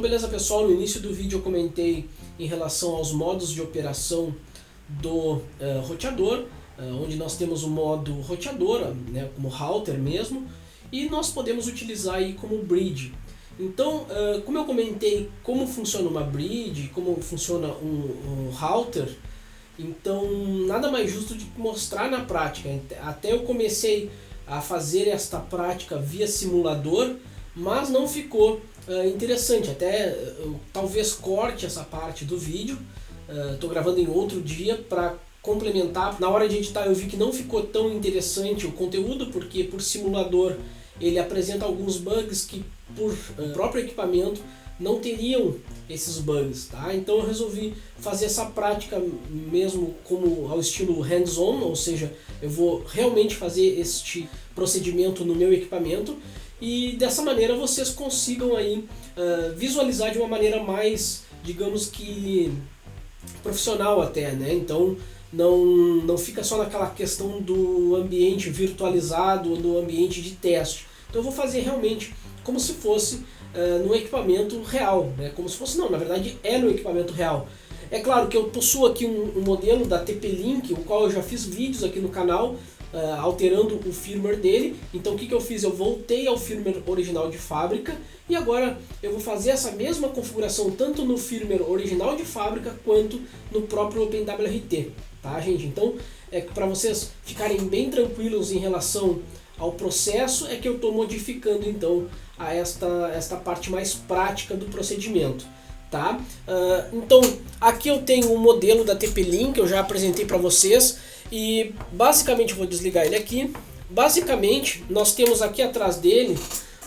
beleza pessoal, no início do vídeo eu comentei em relação aos modos de operação do roteador, onde nós temos o modo roteador, né, como router mesmo, e nós podemos utilizar aí como bridge. Então, como eu comentei como funciona uma bridge, como funciona um router, então nada mais justo de mostrar na prática. Até eu comecei a fazer esta prática via simulador, mas não ficou interessante. Até eu talvez corte essa parte do vídeo. Estou gravando em outro dia para complementar. Na hora de editar eu vi que não ficou tão interessante o conteúdo, porque por simulador ele apresenta alguns bugs que por próprio equipamento não teriam esses bugs, tá? Então eu resolvi fazer essa prática mesmo como ao estilo hands-on, ou seja, eu vou realmente fazer este procedimento no meu equipamento e dessa maneira vocês consigam aí visualizar de uma maneira mais, digamos que profissional até, né? Então não fica só naquela questão do ambiente virtualizado ou do ambiente de teste. Então eu vou fazer realmente como se fosse no equipamento real, né? Como se fosse, não, na verdade é no equipamento real. É claro que eu possuo aqui um modelo da TP-Link, o qual eu já fiz vídeos aqui no canal, alterando o firmware dele. Então o que eu fiz? Eu voltei ao firmware original de fábrica e agora eu vou fazer essa mesma configuração tanto no firmware original de fábrica quanto no próprio OpenWRT, tá, gente? Então para vocês ficarem bem tranquilos em relação ao processo, é que eu estou modificando então a esta parte mais prática do procedimento, tá? Então aqui eu tenho um modelo da TP-Link, eu já apresentei para vocês e basicamente eu vou desligar ele aqui. Basicamente nós temos aqui atrás dele,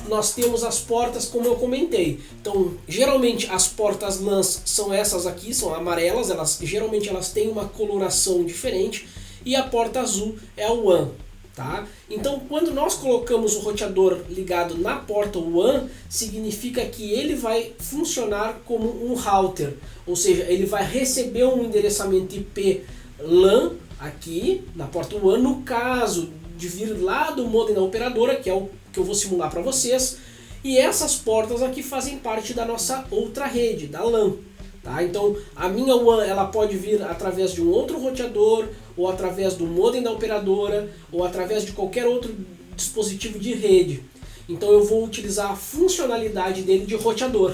nós temos as portas como eu comentei. Então geralmente as portas LAN são essas aqui, são amarelas, geralmente elas têm uma coloração diferente, e a porta azul é a WAN. Tá? Então quando nós colocamos o roteador ligado na porta WAN, significa que ele vai funcionar como um router, ou seja, ele vai receber um endereçamento IP LAN aqui na porta WAN, no caso de vir lá do modem da operadora, que é o que eu vou simular para vocês, e essas portas aqui fazem parte da nossa outra rede, da LAN. Tá? Então a minha WAN ela pode vir através de um outro roteador, ou através do modem da operadora, ou através de qualquer outro dispositivo de rede. Então eu vou utilizar a funcionalidade dele de roteador.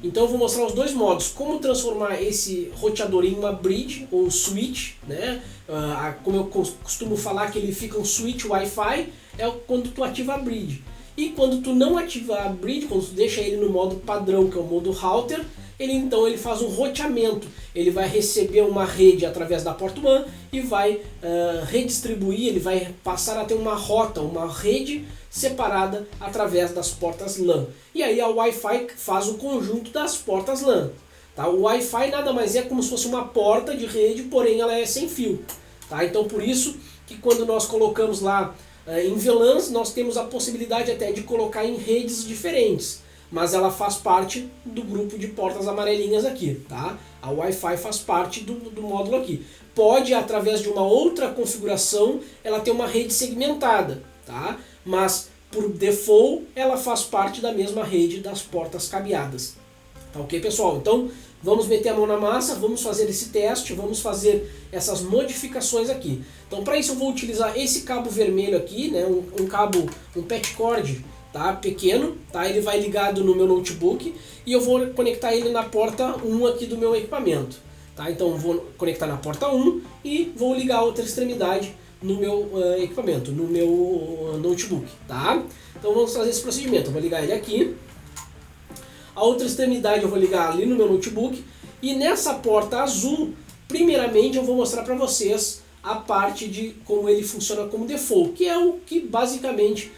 Então eu vou mostrar os dois modos, como transformar esse roteador em uma bridge ou switch, né? Como eu costumo falar que ele fica um switch Wi-Fi, é quando tu ativa a bridge. E quando tu não ativa a bridge, quando tu deixa ele no modo padrão, que é o modo router, ele faz um roteamento, ele vai receber uma rede através da porta WAN e vai redistribuir, ele vai passar a ter uma rota, uma rede separada através das portas LAN. E aí a Wi-Fi faz o conjunto das portas LAN. Tá? O Wi-Fi nada mais é como se fosse uma porta de rede, porém ela é sem fio. Tá? Então por isso que quando nós colocamos lá em VLANs, nós temos a possibilidade até de colocar em redes diferentes. Mas ela faz parte do grupo de portas amarelinhas aqui, tá? A Wi-Fi faz parte do módulo aqui. Pode, através de uma outra configuração, ela ter uma rede segmentada, tá? Mas, por default, ela faz parte da mesma rede das portas cabeadas. Tá ok, pessoal? Então, vamos meter a mão na massa, vamos fazer esse teste, vamos fazer essas modificações aqui. Então, para isso eu vou utilizar esse cabo vermelho aqui, né? Um patch cord, tá? Pequeno, tá? Ele vai ligado no meu notebook e eu vou conectar ele na porta 1 aqui do meu equipamento, tá? Então vou conectar na porta 1 e vou ligar a outra extremidade no meu equipamento, no meu notebook, tá? Então vamos fazer esse procedimento, eu vou ligar ele aqui, a outra extremidade eu vou ligar ali no meu notebook e nessa porta azul, primeiramente eu vou mostrar para vocês a parte de como ele funciona como default, que é o que basicamente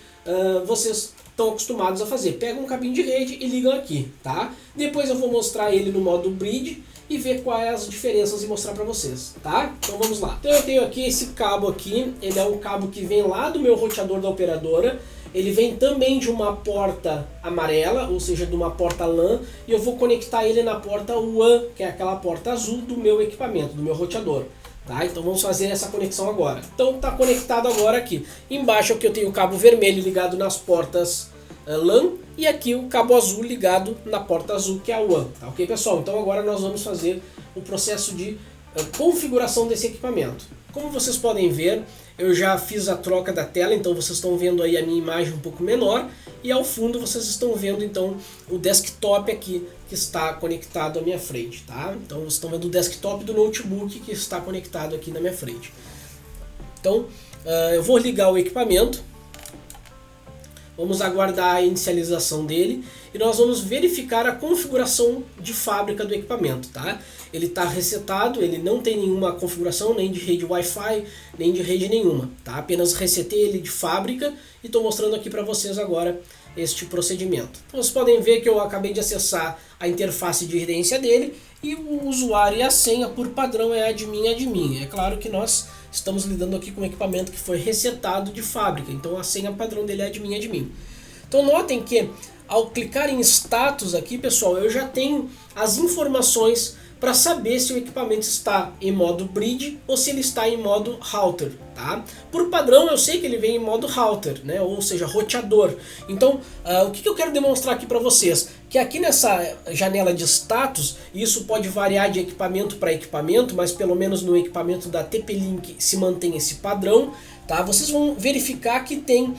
vocês estão acostumados a fazer. Pega um cabinho de rede e ligam aqui, tá? Depois eu vou mostrar ele no modo bridge e ver quais as diferenças e mostrar para vocês, tá? Então vamos lá. Então eu tenho aqui esse cabo aqui, ele é um cabo que vem lá do meu roteador da operadora. Ele vem também de uma porta amarela, ou seja, de uma porta LAN, e eu vou conectar ele na porta WAN, que é aquela porta azul do meu equipamento, do meu roteador. Tá? Então vamos fazer essa conexão agora. Então está conectado agora aqui. Embaixo aqui eu tenho o cabo vermelho ligado nas portas LAN e aqui o cabo azul ligado na porta azul, que é a WAN. Tá ok, pessoal? Então agora nós vamos fazer o processo de configuração desse equipamento. Como vocês podem ver, eu já fiz a troca da tela, então vocês estão vendo aí a minha imagem um pouco menor e ao fundo vocês estão vendo então o desktop aqui que está conectado à minha frente, tá? Então vocês estão vendo o desktop do notebook que está conectado aqui na minha frente. Então eu vou ligar o equipamento, vamos aguardar a inicialização dele e nós vamos verificar a configuração de fábrica do equipamento, tá? Ele está resetado, ele não tem nenhuma configuração, nem de rede Wi-Fi, nem de rede nenhuma, tá? Apenas resetei ele de fábrica e estou mostrando aqui para vocês agora este procedimento. Então, vocês podem ver que eu acabei de acessar a interface de gerência dele e o usuário e a senha por padrão é admin. É claro que nós estamos lidando aqui com um equipamento que foi resetado de fábrica, então a senha padrão dele é admin. Então notem que ao clicar em status aqui, pessoal, eu já tenho as informações para saber se o equipamento está em modo bridge ou se ele está em modo router, tá? Por padrão eu sei que ele vem em modo router, né? Ou seja, roteador. Então o que eu quero demonstrar aqui para vocês? Que aqui nessa janela de status, isso pode variar de equipamento para equipamento, mas pelo menos no equipamento da TP-Link se mantém esse padrão, tá? Vocês vão verificar que tem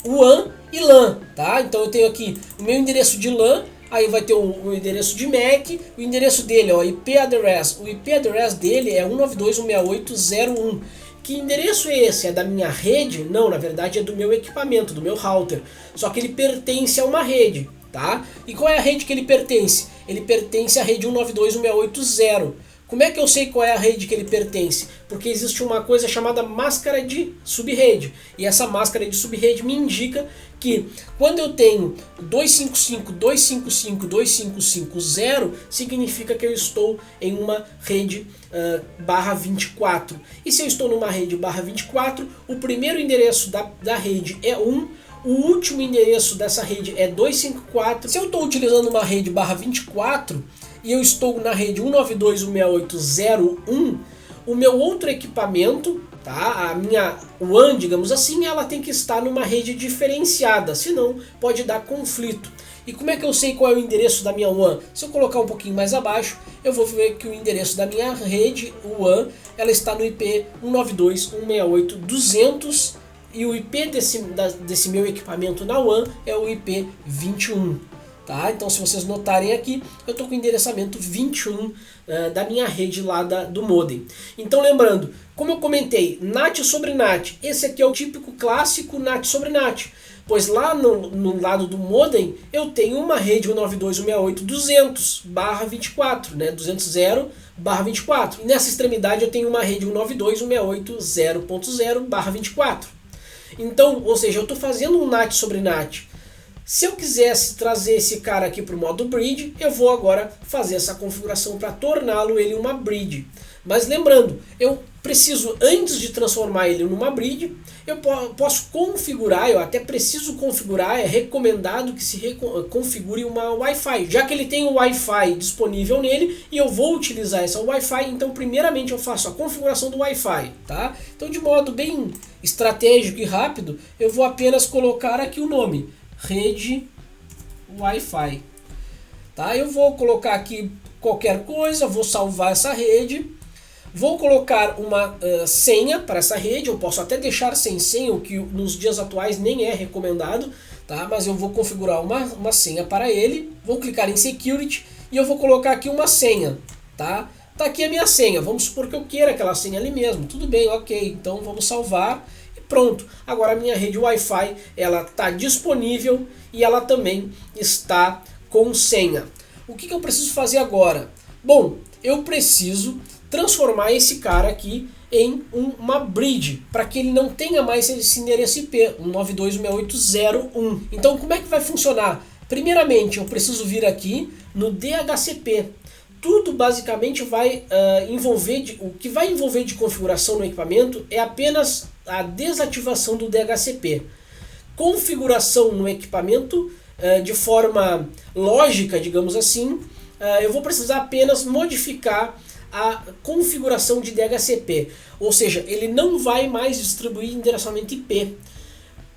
WAN e LAN, tá? Então eu tenho aqui o meu endereço de LAN, aí vai ter o endereço de MAC, o endereço dele é o IP address. O IP address dele é 192.168.0.1. Que endereço é esse? É da minha rede? Não, na verdade é do meu equipamento, do meu router. Só que ele pertence a uma rede, tá? E qual é a rede que ele pertence? Ele pertence à rede 192.168.0. Como é que eu sei qual é a rede que ele pertence? Porque existe uma coisa chamada máscara de subrede. E essa máscara de subrede me indica que quando eu tenho 255.255.255.0, significa que eu estou em uma rede /24. E se eu estou numa rede /24, o primeiro endereço da rede é 1, o último endereço dessa rede é 254. Se eu estou utilizando uma rede /24, e eu estou na rede 192.168.0.1, o meu outro equipamento, tá? A minha WAN, digamos assim, ela tem que estar numa rede diferenciada, senão pode dar conflito. E como é que eu sei qual é o endereço da minha WAN? Se eu colocar um pouquinho mais abaixo, eu vou ver que o endereço da minha rede WAN, ela está no IP 192.168.200 e o IP desse meu equipamento na WAN é o IP 21. Tá? Então se vocês notarem aqui, eu estou com o endereçamento 21 da minha rede lá do modem. Então lembrando, como eu comentei, NAT sobre NAT, esse aqui é o típico clássico NAT sobre NAT. Pois lá no lado do modem eu tenho uma rede 192.168.200/24, né? 200.0/24. E nessa extremidade eu tenho uma rede 192.168.0.0/24. Então, ou seja, eu estou fazendo um NAT sobre NAT. Se eu quisesse trazer esse cara aqui para o modo bridge, eu vou agora fazer essa configuração para torná-lo ele uma bridge. Mas lembrando, eu preciso, antes de transformar ele numa bridge, eu posso configurar, eu até preciso configurar, é recomendado que se configure uma Wi-Fi, já que ele tem o Wi-Fi disponível nele e eu vou utilizar essa Wi-Fi, então primeiramente eu faço a configuração do Wi-Fi, tá? Então de modo bem estratégico e rápido, eu vou apenas colocar aqui o nome, rede Wi-Fi, tá? Eu vou colocar aqui qualquer coisa, vou salvar essa rede, vou colocar uma senha para essa rede, eu posso até deixar sem senha, o que nos dias atuais nem é recomendado, tá? Mas eu vou configurar uma senha para ele, vou clicar em Security e eu vou colocar aqui uma senha, tá? Tá aqui a minha senha, vamos supor que eu queira aquela senha ali mesmo, tudo bem, ok, então vamos salvar. Pronto, agora a minha rede Wi-Fi ela está disponível e ela também está com senha. O que eu preciso fazer agora? Bom, eu preciso transformar esse cara aqui em uma bridge, para que ele não tenha mais esse endereço IP, 192.168.0.1. Então como é que vai funcionar? Primeiramente eu preciso vir aqui no DHCP. Tudo basicamente vai envolver, o que vai envolver de configuração no equipamento é apenas a desativação do DHCP. Configuração no equipamento de forma lógica, digamos assim, eu vou precisar apenas modificar a configuração de DHCP, ou seja, ele não vai mais distribuir endereçamento IP.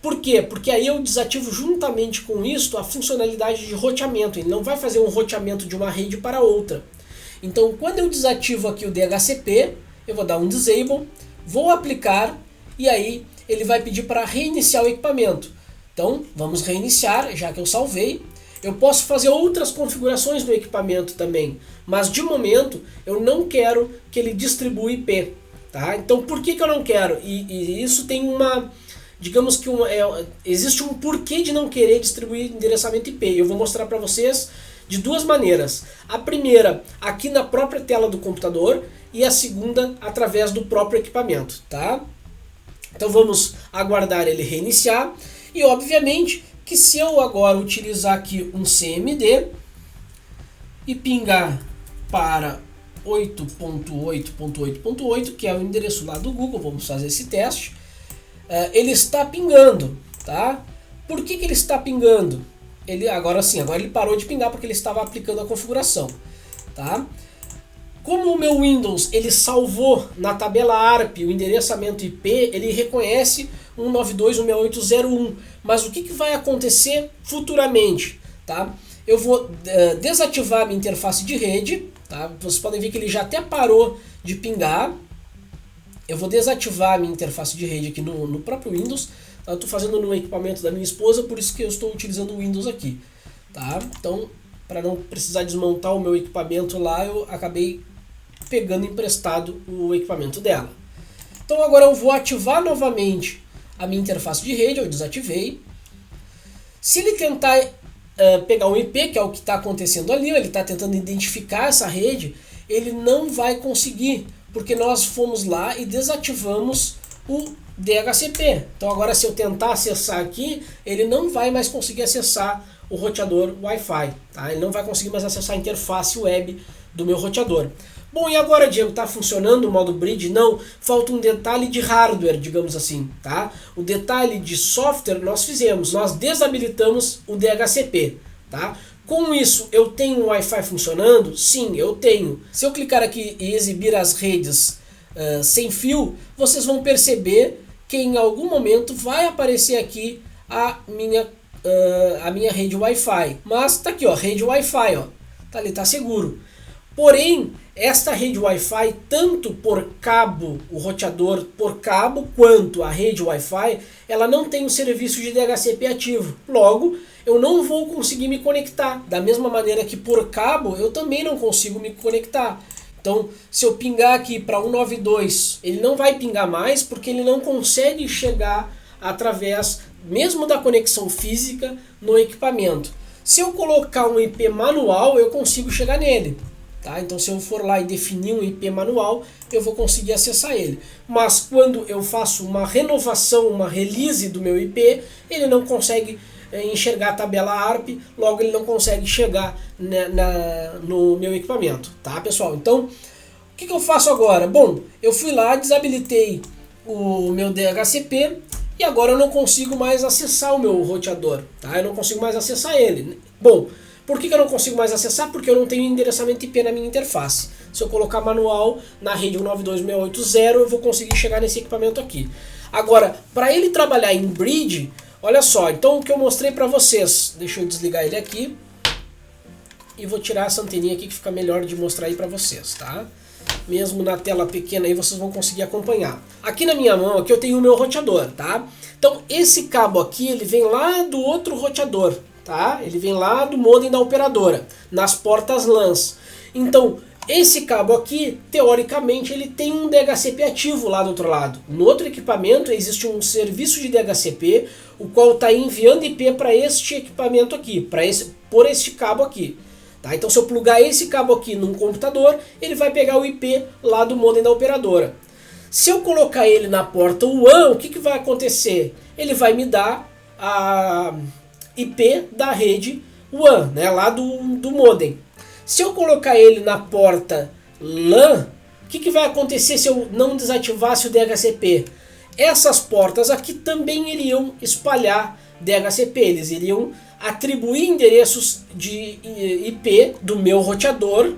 Por quê? Porque aí eu desativo juntamente com isso a funcionalidade de roteamento. Ele não vai fazer um roteamento de uma rede para outra. Então, quando eu desativo aqui o DHCP, eu vou dar um disable, vou aplicar e aí ele vai pedir para reiniciar o equipamento. Então, vamos reiniciar, já que eu salvei. Eu posso fazer outras configurações no equipamento também, mas de momento eu não quero que ele distribua IP. Tá? Então, por que eu não quero? E isso tem uma... Digamos que existe um porquê de não querer distribuir endereçamento IP. Eu vou mostrar para vocês de duas maneiras. A primeira, aqui na própria tela do computador, e a segunda, através do próprio equipamento. Tá? Então vamos aguardar ele reiniciar. E obviamente que se eu agora utilizar aqui um CMD e pingar para 8.8.8.8, que é o endereço lá do Google, vamos fazer esse teste. Ele está pingando, tá? Por que ele está pingando? Agora ele parou de pingar porque ele estava aplicando a configuração, tá? Como o meu Windows ele salvou na tabela ARP o endereçamento IP, ele reconhece 192.168.0.1, mas o que vai acontecer futuramente, tá? Eu vou desativar a minha interface de rede, tá? Vocês podem ver que ele já até parou de pingar. Eu vou desativar a minha interface de rede aqui no próprio Windows. Tá? Eu estou fazendo no equipamento da minha esposa, por isso que eu estou utilizando o Windows aqui. Tá? Então, para não precisar desmontar o meu equipamento lá, eu acabei pegando emprestado o equipamento dela. Então agora eu vou ativar novamente a minha interface de rede, eu desativei. Se ele tentar pegar um IP, que é o que está acontecendo ali, ele está tentando identificar essa rede, ele não vai conseguir, porque nós fomos lá e desativamos o DHCP. Então agora se eu tentar acessar aqui, ele não vai mais conseguir acessar o roteador Wi-Fi. Tá? Ele não vai conseguir mais acessar a interface web do meu roteador. Bom, e agora, Diego, está funcionando o modo bridge? Não, falta um detalhe de hardware, digamos assim. Tá? O detalhe de software nós fizemos, nós desabilitamos o DHCP. Tá? Com isso, eu tenho o Wi-Fi funcionando? Sim, eu tenho. Se eu clicar aqui e exibir as redes sem fio, vocês vão perceber que em algum momento vai aparecer aqui a minha rede Wi-Fi. Mas tá aqui, ó, rede Wi-Fi, ó. Tá ali, tá seguro. Porém, esta rede Wi-Fi, tanto por cabo, o roteador por cabo, quanto a rede Wi-Fi, ela não tem o serviço de DHCP ativo. Logo, eu não vou conseguir me conectar. Da mesma maneira que por cabo, eu também não consigo me conectar. Então, se eu pingar aqui para 192, ele não vai pingar mais, porque ele não consegue chegar através, mesmo da conexão física, no equipamento. Se eu colocar um IP manual, eu consigo chegar nele. Tá? Então se eu for lá e definir um IP manual, eu vou conseguir acessar ele. Mas quando eu faço uma renovação, uma release do meu IP, ele não consegue enxergar a tabela ARP, logo ele não consegue chegar no meu equipamento. Tá, pessoal? Então, o que eu faço agora? Bom, eu fui lá, desabilitei o meu DHCP e agora eu não consigo mais acessar o meu roteador. Tá? Eu não consigo mais acessar ele. Bom, por que eu não consigo mais acessar? Porque eu não tenho endereçamento IP na minha interface. Se eu colocar manual na rede 192.168.0, eu vou conseguir chegar nesse equipamento aqui. Agora, para ele trabalhar em bridge, olha só, então o que eu mostrei para vocês, deixa eu desligar ele aqui e vou tirar essa anteninha aqui que fica melhor de mostrar aí para vocês, tá? Mesmo na tela pequena aí vocês vão conseguir acompanhar. Aqui na minha mão aqui eu tenho o meu roteador, tá? Então esse cabo aqui, ele vem lá do outro roteador. Tá? Ele vem lá do modem da operadora, nas portas LANs. Então, esse cabo aqui, teoricamente, ele tem um DHCP ativo lá do outro lado. No outro equipamento existe um serviço de DHCP, o qual está enviando IP para este equipamento aqui, por este cabo aqui. Tá? Então, se eu plugar esse cabo aqui num computador, ele vai pegar o IP lá do modem da operadora. Se eu colocar ele na porta WAN, o que vai acontecer? Ele vai me dar a IP da rede WAN, né, lá do modem. Se eu colocar ele na porta LAN, o que vai acontecer se eu não desativasse o DHCP? Essas portas aqui também iriam espalhar DHCP, eles iriam atribuir endereços de IP do meu roteador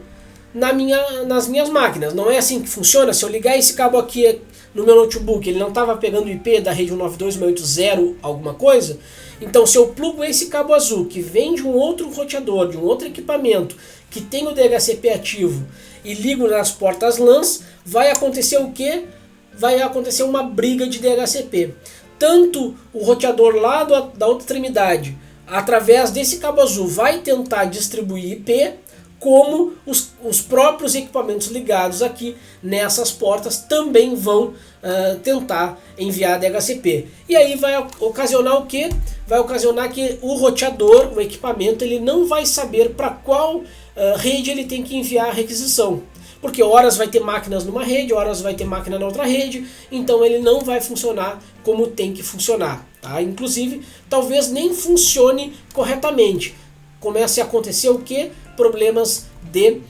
nas minhas máquinas. Não é assim que funciona. Se eu ligar esse cabo aqui no meu notebook ele não estava pegando o IP da rede 192.168.0 alguma coisa, então se eu plugo esse cabo azul que vem de um outro roteador, de um outro equipamento que tem o DHCP ativo e ligo nas portas LANs, vai acontecer o quê? Vai acontecer uma briga de DHCP. Tanto o roteador lá da outra extremidade, através desse cabo azul, vai tentar distribuir IP, como os próprios equipamentos ligados aqui nessas portas também vão tentar enviar DHCP. E aí vai ocasionar o quê? Vai ocasionar que o roteador, o equipamento, ele não vai saber para qual rede ele tem que enviar a requisição. Porque horas vai ter máquinas numa rede, horas vai ter máquina na outra rede, então ele não vai funcionar como tem que funcionar. Tá? Inclusive, talvez nem funcione corretamente. Comece a acontecer o quê? Problemas de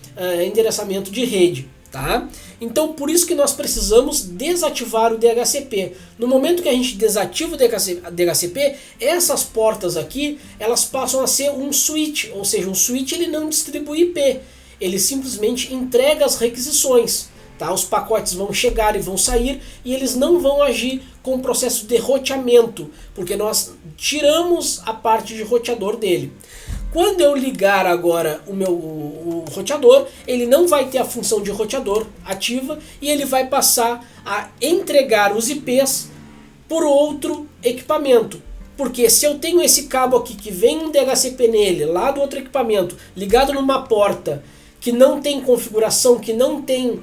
endereçamento de rede. Tá? Então por isso que nós precisamos desativar o DHCP. No momento que a gente desativa o DHCP, essas portas aqui, elas passam a ser um switch, ou seja, um switch ele não distribui IP, ele simplesmente entrega as requisições. Tá? Os pacotes vão chegar e vão sair e eles não vão agir com o processo de roteamento, porque nós tiramos a parte de roteador dele. Quando eu ligar agora o roteador, ele não vai ter a função de roteador ativa e ele vai passar a entregar os IPs por outro equipamento. Porque se eu tenho esse cabo aqui que vem um DHCP nele, lá do outro equipamento, ligado numa porta que não tem configuração, que não tem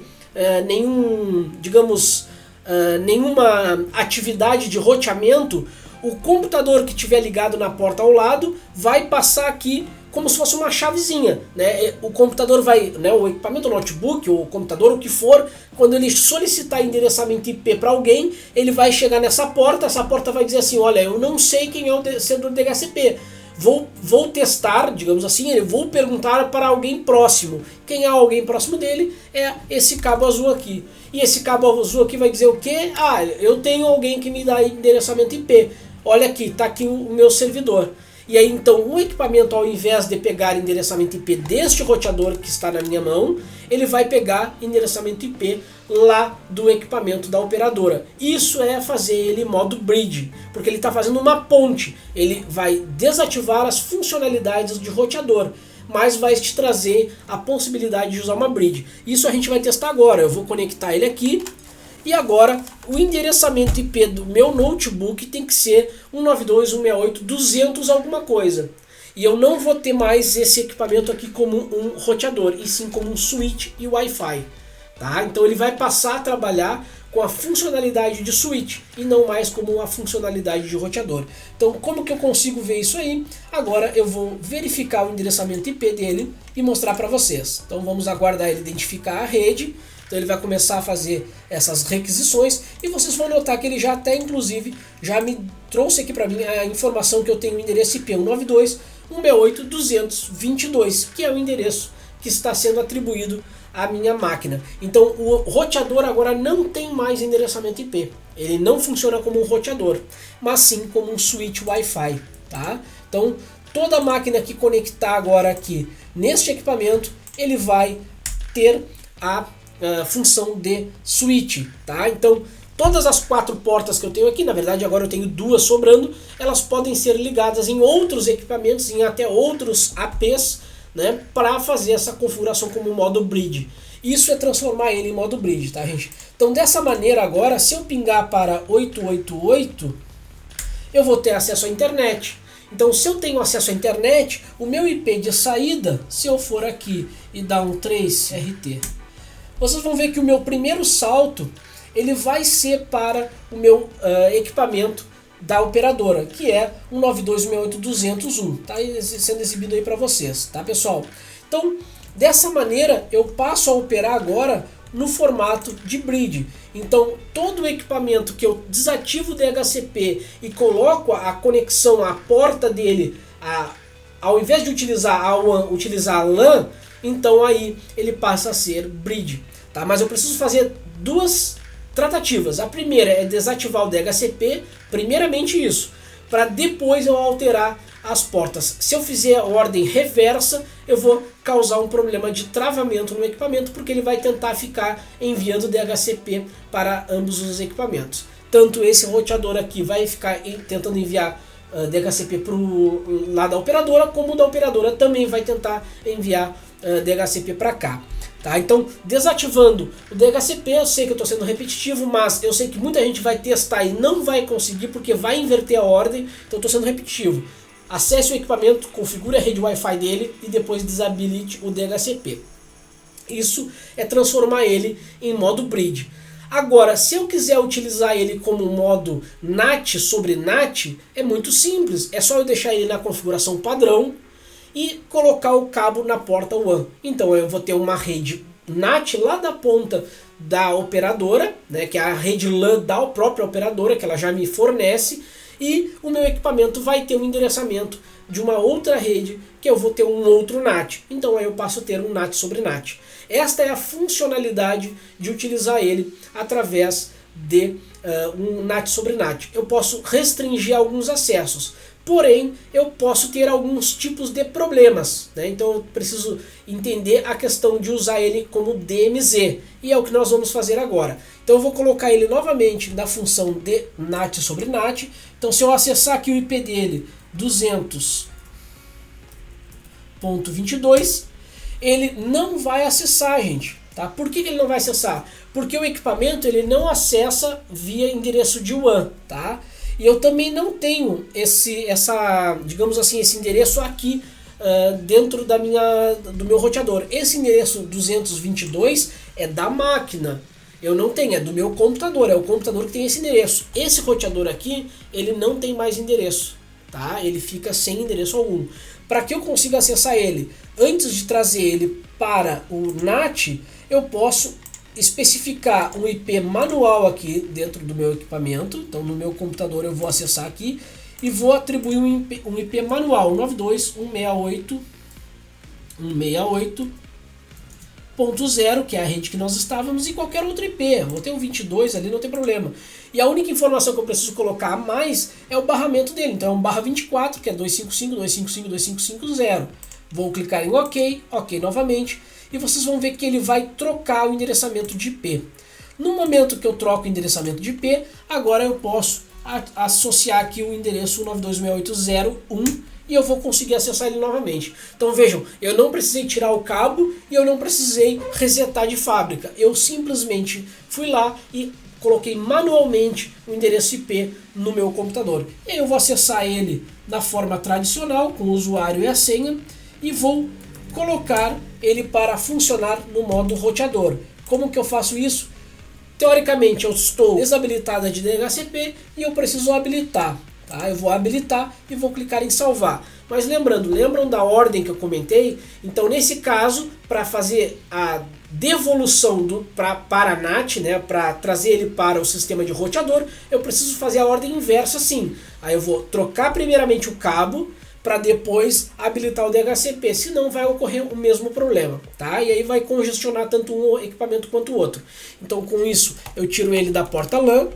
nenhuma atividade de roteamento, o computador que estiver ligado na porta ao lado vai passar aqui como se fosse uma chavezinha, né? O computador vai, né, o equipamento, o notebook, o computador, o que for, quando ele solicitar endereçamento IP para alguém, ele vai chegar nessa porta, essa porta vai dizer assim, olha, eu não sei quem é o servidor DHCP, vou testar, digamos assim, eu vou perguntar para alguém próximo. Quem é alguém próximo dele é esse cabo azul aqui. E esse cabo azul aqui vai dizer o quê? Ah, eu tenho alguém que me dá endereçamento IP. Olha aqui, está aqui o meu servidor. E aí então o equipamento, ao invés de pegar endereçamento IP deste roteador que está na minha mão, ele vai pegar endereçamento IP lá do equipamento da operadora. Isso é fazer ele em modo bridge, porque ele está fazendo uma ponte. Ele vai desativar as funcionalidades de roteador, mas vai te trazer a possibilidade de usar uma bridge. Isso a gente vai testar agora. Eu vou conectar ele aqui. E agora o endereçamento IP do meu notebook tem que ser 192.168.200 alguma coisa. E eu não vou ter mais esse equipamento aqui como um roteador, e sim como um switch e Wi-Fi. Tá? Então ele vai passar a trabalhar com a funcionalidade de switch e não mais como a funcionalidade de roteador. Então como que eu consigo ver isso aí? Agora eu vou verificar o endereçamento IP dele e mostrar para vocês. Então vamos aguardar ele identificar a rede. Então ele vai começar a fazer essas requisições e vocês vão notar que ele já até inclusive já me trouxe aqui para mim a informação que eu tenho o endereço IP 192.168.222, que é o endereço que está sendo atribuído à minha máquina. Então o roteador agora não tem mais endereçamento IP. Ele não funciona como um roteador, mas sim como um switch Wi-Fi. Tá? Então toda máquina que conectar agora aqui neste equipamento, ele vai ter a função de switch, tá? Então todas as 4 portas que eu tenho aqui, na verdade agora eu tenho 2 sobrando, elas podem ser ligadas em outros equipamentos, em até outros APs, né, para fazer essa configuração como modo bridge. Isso é transformar ele em modo bridge, tá, gente? Então dessa maneira agora, se eu pingar para 888, eu vou ter acesso à internet. Então se eu tenho acesso à internet, o meu IP de saída, se eu for aqui e dar um 3RT, vocês vão ver que o meu primeiro salto ele vai ser para o meu equipamento da operadora, que é 192.168.201, tá sendo exibido aí para vocês, tá, pessoal? Então, dessa maneira eu passo a operar agora no formato de bridge. Então, todo o equipamento que eu desativo o DHCP e coloco a conexão, a porta dele, ao invés de utilizar a WAN, utilizar a LAN, então aí ele passa a ser bridge, tá? Mas eu preciso fazer 2 tratativas. A primeira é desativar o DHCP, primeiramente isso, para depois eu alterar as portas. Se eu fizer a ordem reversa, eu vou causar um problema de travamento no equipamento, porque ele vai tentar ficar enviando DHCP para ambos os equipamentos. Tanto esse roteador aqui vai ficar tentando enviar DHCP para o lado da operadora, como o da operadora também vai tentar enviar DHCP para cá. Tá? Então, desativando o DHCP, eu sei que eu estou sendo repetitivo, mas eu sei que muita gente vai testar e não vai conseguir porque vai inverter a ordem, então eu estou sendo repetitivo. Acesse o equipamento, configure a rede Wi-Fi dele e depois desabilite o DHCP. Isso é transformar ele em modo bridge. Agora, se eu quiser utilizar ele como modo NAT sobre NAT, é muito simples. É só eu deixar ele na configuração padrão e colocar o cabo na porta WAN. Então eu vou ter uma rede NAT lá da ponta da operadora, né, que é a rede LAN da própria operadora, que ela já me fornece, e o meu equipamento vai ter um endereçamento de uma outra rede, que eu vou ter um outro NAT. Então aí eu passo a ter um NAT sobre NAT. Esta é a funcionalidade de utilizar ele através de um NAT sobre NAT. Eu posso restringir alguns acessos, porém eu posso ter alguns tipos de problemas, né? Então eu preciso entender a questão de usar ele como DMZ, e é o que nós vamos fazer agora. Então eu vou colocar ele novamente na função de NAT sobre NAT. Então se eu acessar aqui o IP dele 200.22, ele não vai acessar, gente. Tá? Por que ele não vai acessar? Porque o equipamento ele não acessa via endereço de WAN, tá? E eu também não tenho digamos assim, esse endereço aqui dentro do meu roteador. Esse endereço 222 é da máquina. Eu não tenho, é do meu computador, é o computador que tem esse endereço. Esse roteador aqui, ele não tem mais endereço, tá? Ele fica sem endereço algum. Para que eu consiga acessar ele, antes de trazer ele para o NAT, eu posso especificar um IP manual aqui dentro do meu equipamento. Então no meu computador eu vou acessar aqui e vou atribuir um IP manual 192.168.0, que é a rede que nós estávamos, e qualquer outro IP. Eu vou ter um 22 ali, não tem problema. E a única informação que eu preciso colocar a mais é o barramento dele. Então é um barra 24, que é 255.255.255.0. Vou clicar em OK, OK novamente, e vocês vão ver que ele vai trocar o endereçamento de IP. No momento que eu troco o endereçamento de IP, agora eu posso associar aqui o endereço 192.168.0.1 e eu vou conseguir acessar ele novamente. Então vejam, eu não precisei tirar o cabo e eu não precisei resetar de fábrica. Eu simplesmente fui lá e coloquei manualmente o endereço IP no meu computador. E aí eu vou acessar ele da forma tradicional, com o usuário e a senha, e vou colocar ele para funcionar no modo roteador. Como que eu faço isso? Teoricamente eu estou desabilitada de DHCP e eu preciso habilitar. Tá? Eu vou habilitar e vou clicar em salvar. Mas lembram da ordem que eu comentei? Então nesse caso, para fazer a devolução para a NAT, né, para trazer ele para o sistema de roteador, eu preciso fazer a ordem inversa sim. Aí eu vou trocar primeiramente o cabo, para depois habilitar o DHCP, senão vai ocorrer o mesmo problema, tá? E aí vai congestionar tanto um equipamento quanto o outro. Então com isso eu tiro ele da porta LAN,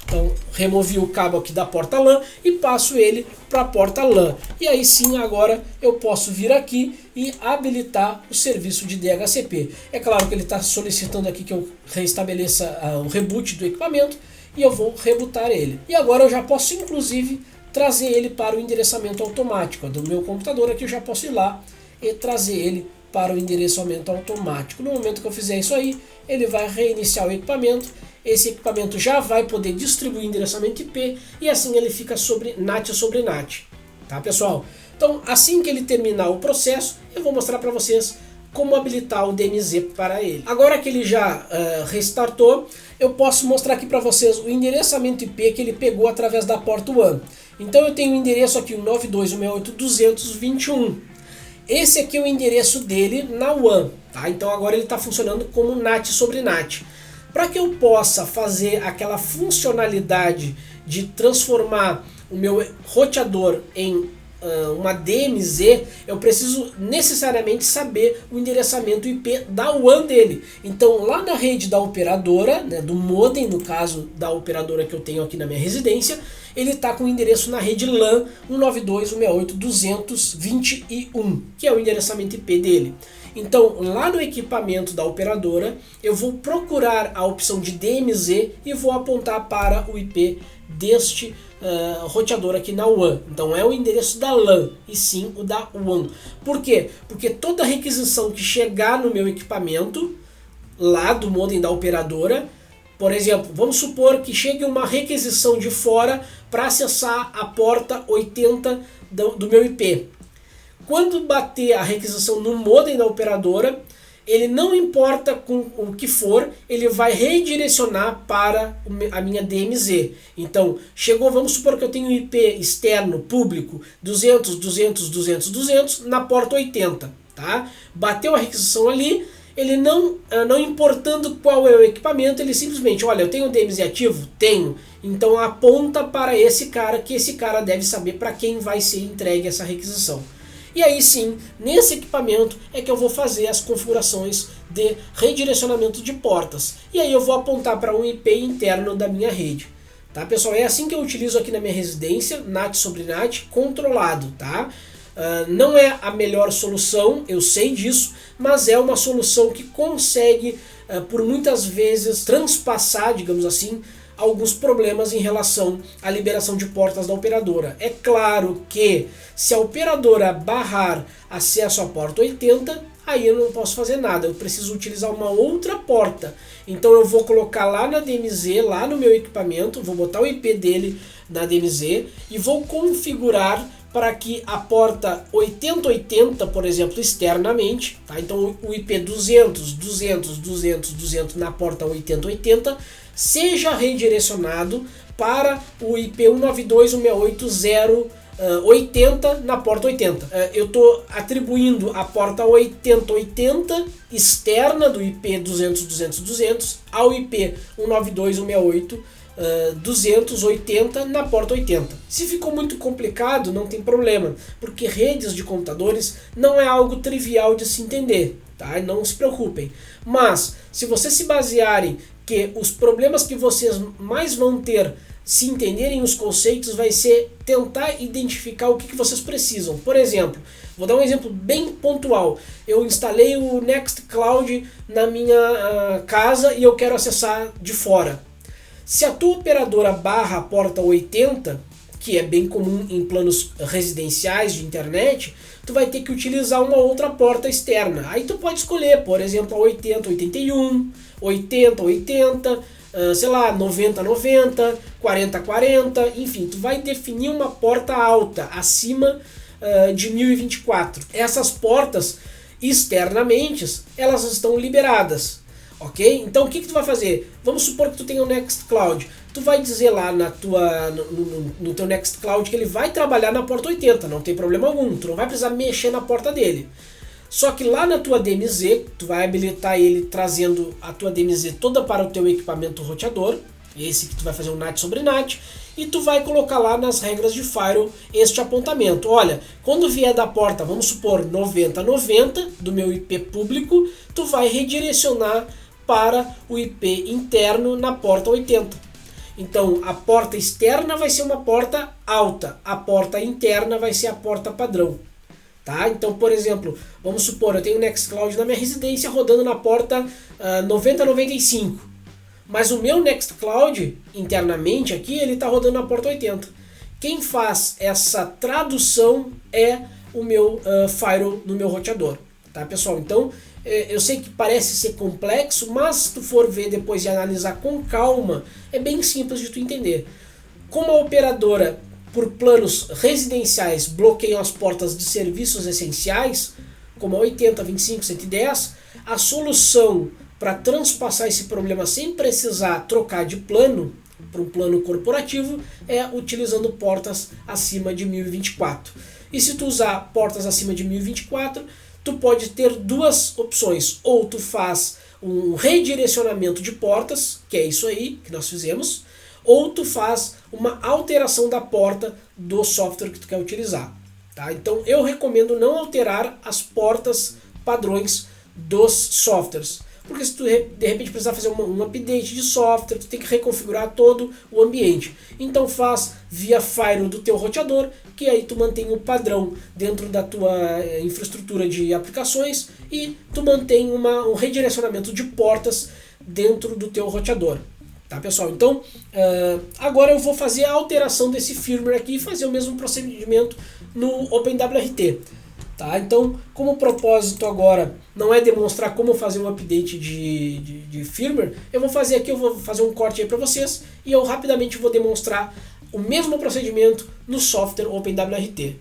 então removi o cabo aqui da porta LAN e passo ele para a porta LAN. E aí sim agora eu posso vir aqui e habilitar o serviço de DHCP. É claro que ele está solicitando aqui que eu restabeleça o reboot do equipamento e eu vou rebootar ele. E agora eu já posso inclusive trazer ele para o endereçamento automático. Do meu computador aqui eu já posso ir lá e trazer ele para o endereçamento automático. No momento que eu fizer isso aí, ele vai reiniciar o equipamento. Esse equipamento já vai poder distribuir endereçamento IP e assim ele fica sobre NAT sobre NAT. Tá, pessoal? Então, assim que ele terminar o processo, eu vou mostrar para vocês como habilitar o DMZ para ele. Agora que ele já restartou, eu posso mostrar aqui para vocês o endereçamento IP que ele pegou através da porta WAN. Então eu tenho o endereço aqui, o 92.168.200.21. Esse aqui é o endereço dele na WAN. Tá? Então agora ele está funcionando como NAT sobre NAT. Para que eu possa fazer aquela funcionalidade de transformar o meu roteador em uma DMZ, eu preciso necessariamente saber o endereçamento IP da WAN dele. Então lá na rede da operadora, né, do modem, no caso da operadora que eu tenho aqui na minha residência, ele está com o endereço na rede LAN 192.168.221, que é o endereçamento IP dele. Então lá no equipamento da operadora eu vou procurar a opção de DMZ e vou apontar para o IP deste roteador aqui na WAN. Então é o endereço da LAN e sim o da WAN. Por quê? Porque toda requisição que chegar no meu equipamento, lá do modem da operadora, por exemplo, vamos supor que chegue uma requisição de fora para acessar a porta 80 do meu IP. Quando bater a requisição no modem da operadora, ele não importa com o que for, ele vai redirecionar para a minha DMZ. Então, chegou, vamos supor que eu tenho um IP externo, público, 200, 200, 200, 200, na porta 80. Tá? Bateu a requisição ali, ele não importando qual é o equipamento, ele simplesmente, olha, eu tenho um DMZ ativo? Tenho. Então aponta para esse cara, que esse cara deve saber para quem vai ser entregue essa requisição. E aí sim, nesse equipamento é que eu vou fazer as configurações de redirecionamento de portas. E aí eu vou apontar para um IP interno da minha rede. Tá, pessoal? É assim que eu utilizo aqui na minha residência, NAT sobre NAT, controlado. Tá? Não é a melhor solução, eu sei disso, mas é uma solução que consegue, por muitas vezes, transpassar, digamos assim, alguns problemas em relação à liberação de portas da operadora. É claro que se a operadora barrar acesso à porta 80, aí eu não posso fazer nada, eu preciso utilizar uma outra porta. Então eu vou colocar lá na DMZ, lá no meu equipamento, vou botar o IP dele na DMZ e vou configurar para que a porta 8080, por exemplo, externamente, tá? Então o IP 200, 200, 200, 200 na porta 8080 seja redirecionado para o IP 192.168.080 na porta 80. Eu estou atribuindo a porta 8080 externa do IP 200, 200, 200 ao IP 192.168.280 na porta 80. Se ficou muito complicado, não tem problema, porque redes de computadores não é algo trivial de se entender, tá? Não se preocupem. Mas, se vocês se basearem que os problemas que vocês mais vão ter se entenderem os conceitos vai ser tentar identificar o que vocês precisam. Por exemplo, vou dar um exemplo bem pontual. Eu instalei o Nextcloud na minha casa e eu quero acessar de fora. Se a tua operadora barra a porta 80, que é bem comum em planos residenciais de internet, tu vai ter que utilizar uma outra porta externa. Aí tu pode escolher, por exemplo, a 80, 81, 80, 80, sei lá, 90, 90, 40, 40, enfim, tu vai definir uma porta alta, acima de 1024. Essas portas, externamente, elas estão liberadas. Ok? Então o que tu vai fazer? Vamos supor que tu tenha o Nextcloud. Tu vai dizer lá no teu Nextcloud que ele vai trabalhar na porta 80, não tem problema algum. Tu não vai precisar mexer na porta dele. Só que lá na tua DMZ, tu vai habilitar ele trazendo a tua DMZ toda para o teu equipamento roteador. Esse que tu vai fazer um NAT sobre NAT. E tu vai colocar lá nas regras de Firewall este apontamento. Olha, quando vier da porta, vamos supor 9090 do meu IP público, tu vai redirecionar para o IP interno na porta 80. Então a porta externa vai ser uma porta alta, a porta interna vai ser a porta padrão. Tá? Então, por exemplo, vamos supor, eu tenho o Nextcloud na minha residência rodando na porta 9095. Mas o meu Nextcloud, internamente aqui, ele está rodando na porta 80. Quem faz essa tradução é o meu firewall no meu roteador. Tá, pessoal? Então, eu sei que parece ser complexo, mas se tu for ver depois e analisar com calma, é bem simples de tu entender. Como a operadora, por planos residenciais, bloqueiam as portas de serviços essenciais, como a 80, 25, 110, a solução para transpassar esse problema sem precisar trocar de plano para um plano corporativo é utilizando portas acima de 1024. E se tu usar portas acima de 1024, tu pode ter duas opções. Ou tu faz um redirecionamento de portas, que é isso aí que nós fizemos, ou tu faz uma alteração da porta do software que tu quer utilizar. Tá? Então eu recomendo não alterar as portas padrões dos softwares. Porque se tu de repente precisar fazer um update de software, tu tem que reconfigurar todo o ambiente. Então faz via firewall do teu roteador, que aí tu mantém o padrão dentro da tua infraestrutura de aplicações e tu mantém um redirecionamento de portas dentro do teu roteador. Tá, pessoal? Então agora eu vou fazer a alteração desse firmware aqui e fazer o mesmo procedimento no OpenWRT. Tá? Então, como o propósito agora não é demonstrar como fazer um update de firmware, eu vou fazer aqui, eu vou fazer um corte aí para vocês e eu rapidamente vou demonstrar o mesmo procedimento no software OpenWRT.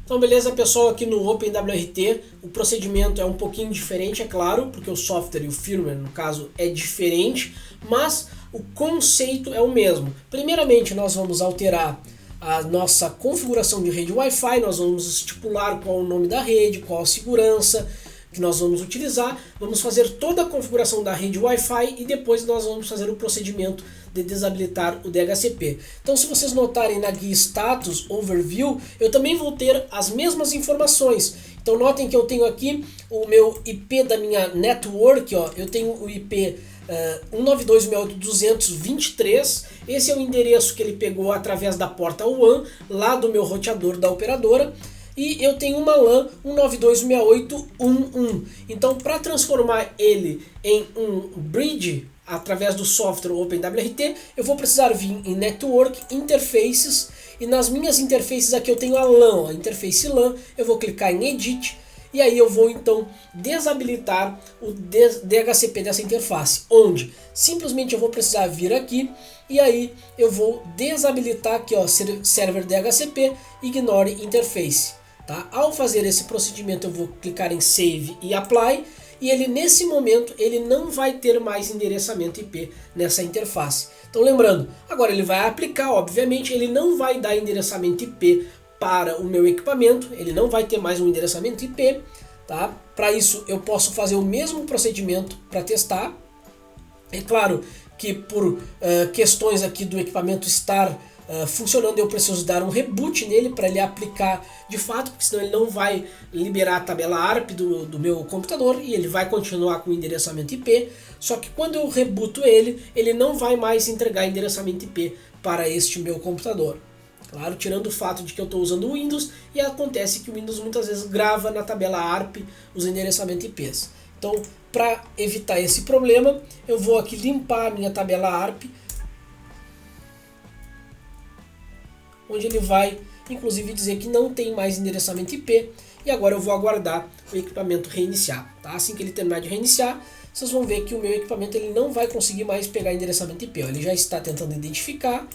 Então beleza pessoal, aqui no OpenWRT o procedimento é um pouquinho diferente, é claro, porque o software e o firmware no caso é diferente, mas o conceito é o mesmo. Primeiramente nós vamos alterar a nossa configuração de rede Wi-Fi, nós vamos estipular qual o nome da rede, qual a segurança que nós vamos utilizar, vamos fazer toda a configuração da rede Wi-Fi e depois nós vamos fazer o procedimento de desabilitar o DHCP. Então se vocês notarem na guia Status Overview, eu também vou ter as mesmas informações. Então notem que eu tenho aqui o meu IP da minha network, ó, eu tenho o IP 192.168.223, esse é o endereço que ele pegou através da porta WAN, lá do meu roteador da operadora. E eu tenho uma LAN 192.168.1.1. Então, para transformar ele em um bridge através do software OpenWRT, eu vou precisar vir em Network, Interfaces, e nas minhas interfaces aqui eu tenho a LAN, a interface LAN, eu vou clicar em Edit, e aí eu vou então desabilitar o DHCP dessa interface, onde simplesmente eu vou precisar vir aqui, e aí eu vou desabilitar aqui, ó, Server DHCP, Ignore Interface. Tá? Ao fazer esse procedimento eu vou clicar em Save e Apply e ele nesse momento ele não vai ter mais endereçamento IP nessa interface. Então lembrando, agora ele vai aplicar, obviamente ele não vai dar endereçamento IP para o meu equipamento, ele não vai ter mais um endereçamento IP. Tá? Para isso eu posso fazer o mesmo procedimento para testar. É claro que por questões aqui do equipamento estar funcionando, eu preciso dar um reboot nele para ele aplicar de fato, porque senão ele não vai liberar a tabela ARP do meu computador e ele vai continuar com o endereçamento IP, só que quando eu rebooto ele não vai mais entregar endereçamento IP para este meu computador. Claro, tirando o fato de que eu estou usando o Windows e acontece que o Windows muitas vezes grava na tabela ARP os endereçamentos IPs. Então, para evitar esse problema, eu vou aqui limpar a minha tabela ARP, onde ele vai inclusive dizer que não tem mais endereçamento IP, e agora eu vou aguardar o equipamento reiniciar. Tá? Assim que ele terminar de reiniciar, vocês vão ver que o meu equipamento ele não vai conseguir mais pegar endereçamento IP. Ó. Ele já está tentando identificar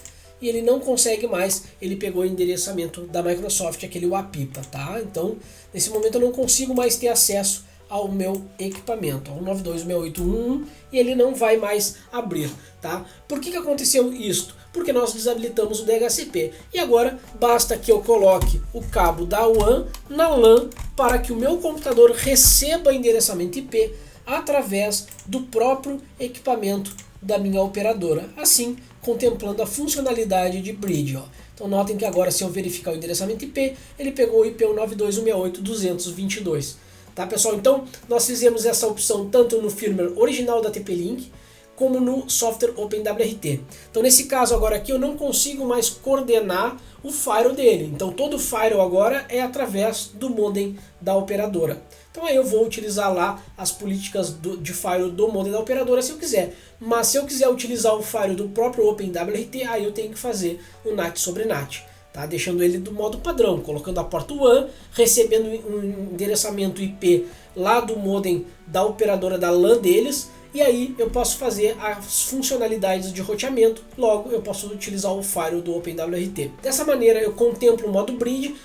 e ele não consegue mais, ele pegou o endereçamento da Microsoft, aquele WAPIPA. Tá? Então, nesse momento eu não consigo mais ter acesso ao meu equipamento, ao 192.168.1.1, e ele não vai mais abrir. Tá? Por que aconteceu isso? Porque nós desabilitamos o DHCP. E agora basta que eu coloque o cabo da WAN na LAN para que o meu computador receba endereçamento IP através do próprio equipamento da minha operadora. Assim, contemplando a funcionalidade de bridge. Ó. Então notem que agora se eu verificar o endereçamento IP, ele pegou o IP 192.168.222. Tá, pessoal? Então nós fizemos essa opção tanto no firmware original da TP-Link como no software OpenWRT. Então nesse caso agora aqui eu não consigo mais coordenar o firewall dele. Então todo o firewall agora é através do modem da operadora. Então aí eu vou utilizar lá as políticas de firewall do modem da operadora se eu quiser. Mas se eu quiser utilizar o firewall do próprio OpenWRT, aí eu tenho que fazer o NAT sobre NAT. Tá? Deixando ele do modo padrão, colocando a porta WAN, recebendo um endereçamento IP lá do modem da operadora da LAN deles, e aí eu posso fazer as funcionalidades de roteamento, logo eu posso utilizar o firewall do OpenWRT. Dessa maneira eu contemplo o modo bridge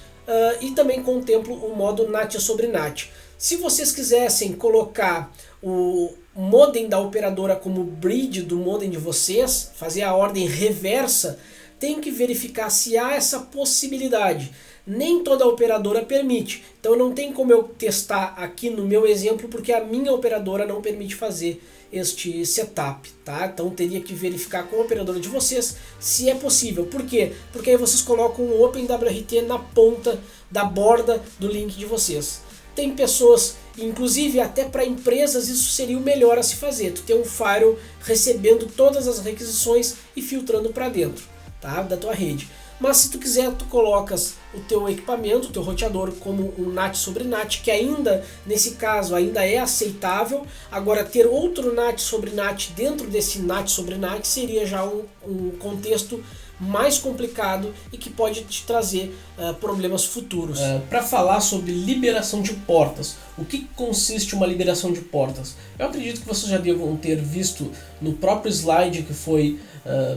e também contemplo o modo NAT sobre NAT. Se vocês quisessem colocar o modem da operadora como bridge do modem de vocês, fazer a ordem reversa, tem que verificar se há essa possibilidade. Nem toda operadora permite, então não tem como eu testar aqui no meu exemplo, porque a minha operadora não permite fazer este setup, tá? Então teria que verificar com a operadora de vocês se é possível. Por quê? Porque aí vocês colocam o OpenWRT na ponta da borda do link de vocês. Tem pessoas, inclusive até para empresas, isso seria o melhor a se fazer. Tu ter um firewall recebendo todas as requisições e filtrando para dentro, tá? Da tua rede. Mas se tu quiser, tu colocas o teu equipamento, o teu roteador como um NAT sobre NAT, que ainda, nesse caso, ainda é aceitável. Agora, ter outro NAT sobre NAT dentro desse NAT sobre NAT seria já um contexto mais complicado e que pode te trazer problemas futuros. Para falar sobre liberação de portas, o que consiste uma liberação de portas? Eu acredito que vocês já devam ter visto no próprio slide que foi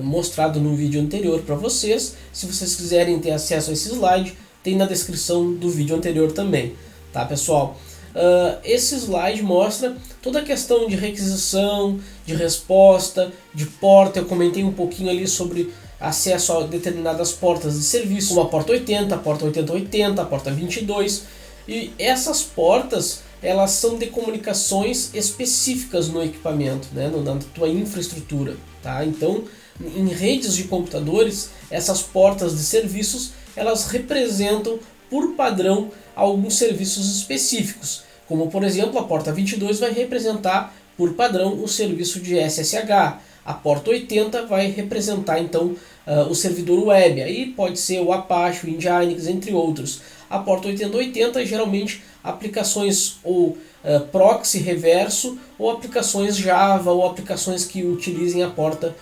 mostrado no vídeo anterior para vocês. Se vocês quiserem ter acesso a esse slide, tem na descrição do vídeo anterior também, tá, pessoal? Esse slide mostra toda a questão de requisição, de resposta, de porta. Eu comentei um pouquinho ali sobre acesso a determinadas portas de serviço, como a porta 80, a porta 8080, a porta 22. E essas portas, elas são de comunicações específicas no equipamento, né, na tua infraestrutura, tá? Então, em redes de computadores, essas portas de serviços, elas representam por padrão alguns serviços específicos, como por exemplo a porta 22 vai representar por padrão o serviço de SSH, a porta 80 vai representar então o servidor web, aí pode ser o Apache, o Nginx, entre outros. A porta 8080 geralmente aplicações ou proxy reverso, ou aplicações Java, ou aplicações que utilizem a porta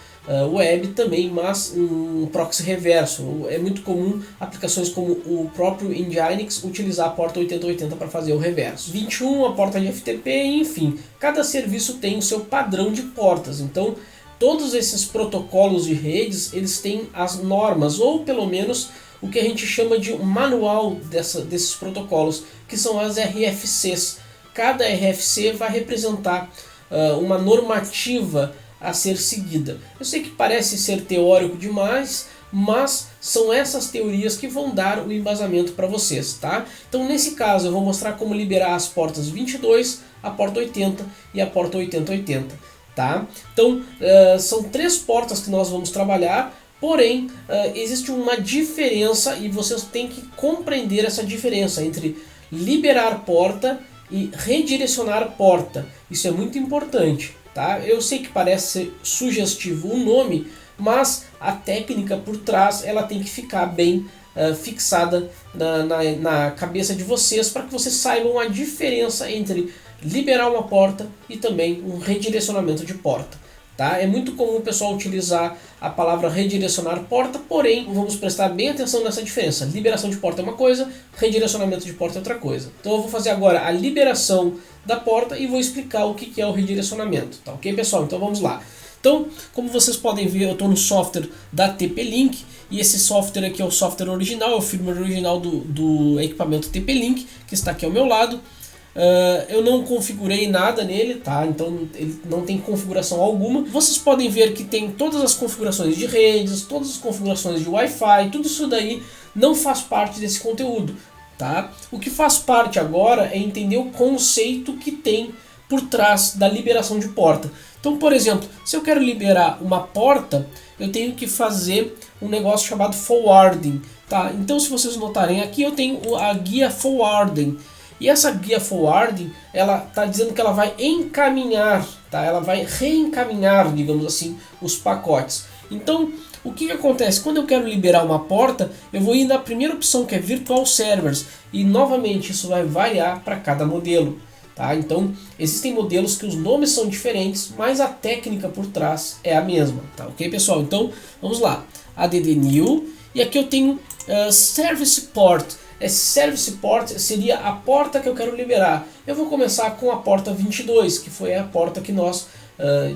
web também, mas um proxy reverso. É muito comum aplicações como o próprio Nginx utilizar a porta 8080 para fazer o reverso. 21, a porta de FTP, enfim, cada serviço tem o seu padrão de portas. Então, todos esses protocolos de redes, eles têm as normas, ou pelo menos o que a gente chama de manual desses protocolos, que são as RFCs. Cada RFC vai representar uma normativa a ser seguida. Eu sei que parece ser teórico demais, mas são essas teorias que vão dar o embasamento para vocês, tá? Então, nesse caso, eu vou mostrar como liberar as portas 22, a porta 80 e a porta 8080, tá? Então, são 3 portas que nós vamos trabalhar, porém, existe uma diferença e vocês têm que compreender essa diferença entre liberar porta e redirecionar porta. Isso é muito importante, tá? Eu sei que parece ser sugestivo o nome, mas a técnica por trás ela tem que ficar bem fixada na cabeça de vocês, para que vocês saibam a diferença entre liberar uma porta e também um redirecionamento de porta. Tá? É muito comum o pessoal utilizar a palavra redirecionar porta, porém vamos prestar bem atenção nessa diferença. Liberação de porta é uma coisa, redirecionamento de porta é outra coisa. Então eu vou fazer agora a liberação da porta e vou explicar o que é o redirecionamento. Tá, ok, pessoal? Então vamos lá. Então, como vocês podem ver, eu estou no software da TP-Link, e esse software aqui é o software original, é o firmware original do equipamento TP-Link, que está aqui ao meu lado. Eu não configurei nada nele, tá? Então ele não tem configuração alguma. Vocês podem ver que tem todas as configurações de redes, todas as configurações de Wi-Fi, tudo isso daí não faz parte desse conteúdo, tá? O que faz parte agora é entender o conceito que tem por trás da liberação de porta. Então, por exemplo, se eu quero liberar uma porta, eu tenho que fazer um negócio chamado forwarding, tá? Então, se vocês notarem aqui, eu tenho a guia forwarding. E essa guia forwarding, ela está dizendo que ela vai encaminhar, tá? Ela vai reencaminhar, digamos assim, os pacotes. Então, o que acontece? Quando eu quero liberar uma porta, eu vou ir na primeira opção, que é Virtual Servers. E, novamente, isso vai variar para cada modelo, tá? Então, existem modelos que os nomes são diferentes, mas a técnica por trás é a mesma, tá? Ok, pessoal? Então, vamos lá. ADD New, e aqui eu tenho Service Port. Esse Service Port seria a porta que eu quero liberar. Eu vou começar com a porta 22, que foi a porta que nós,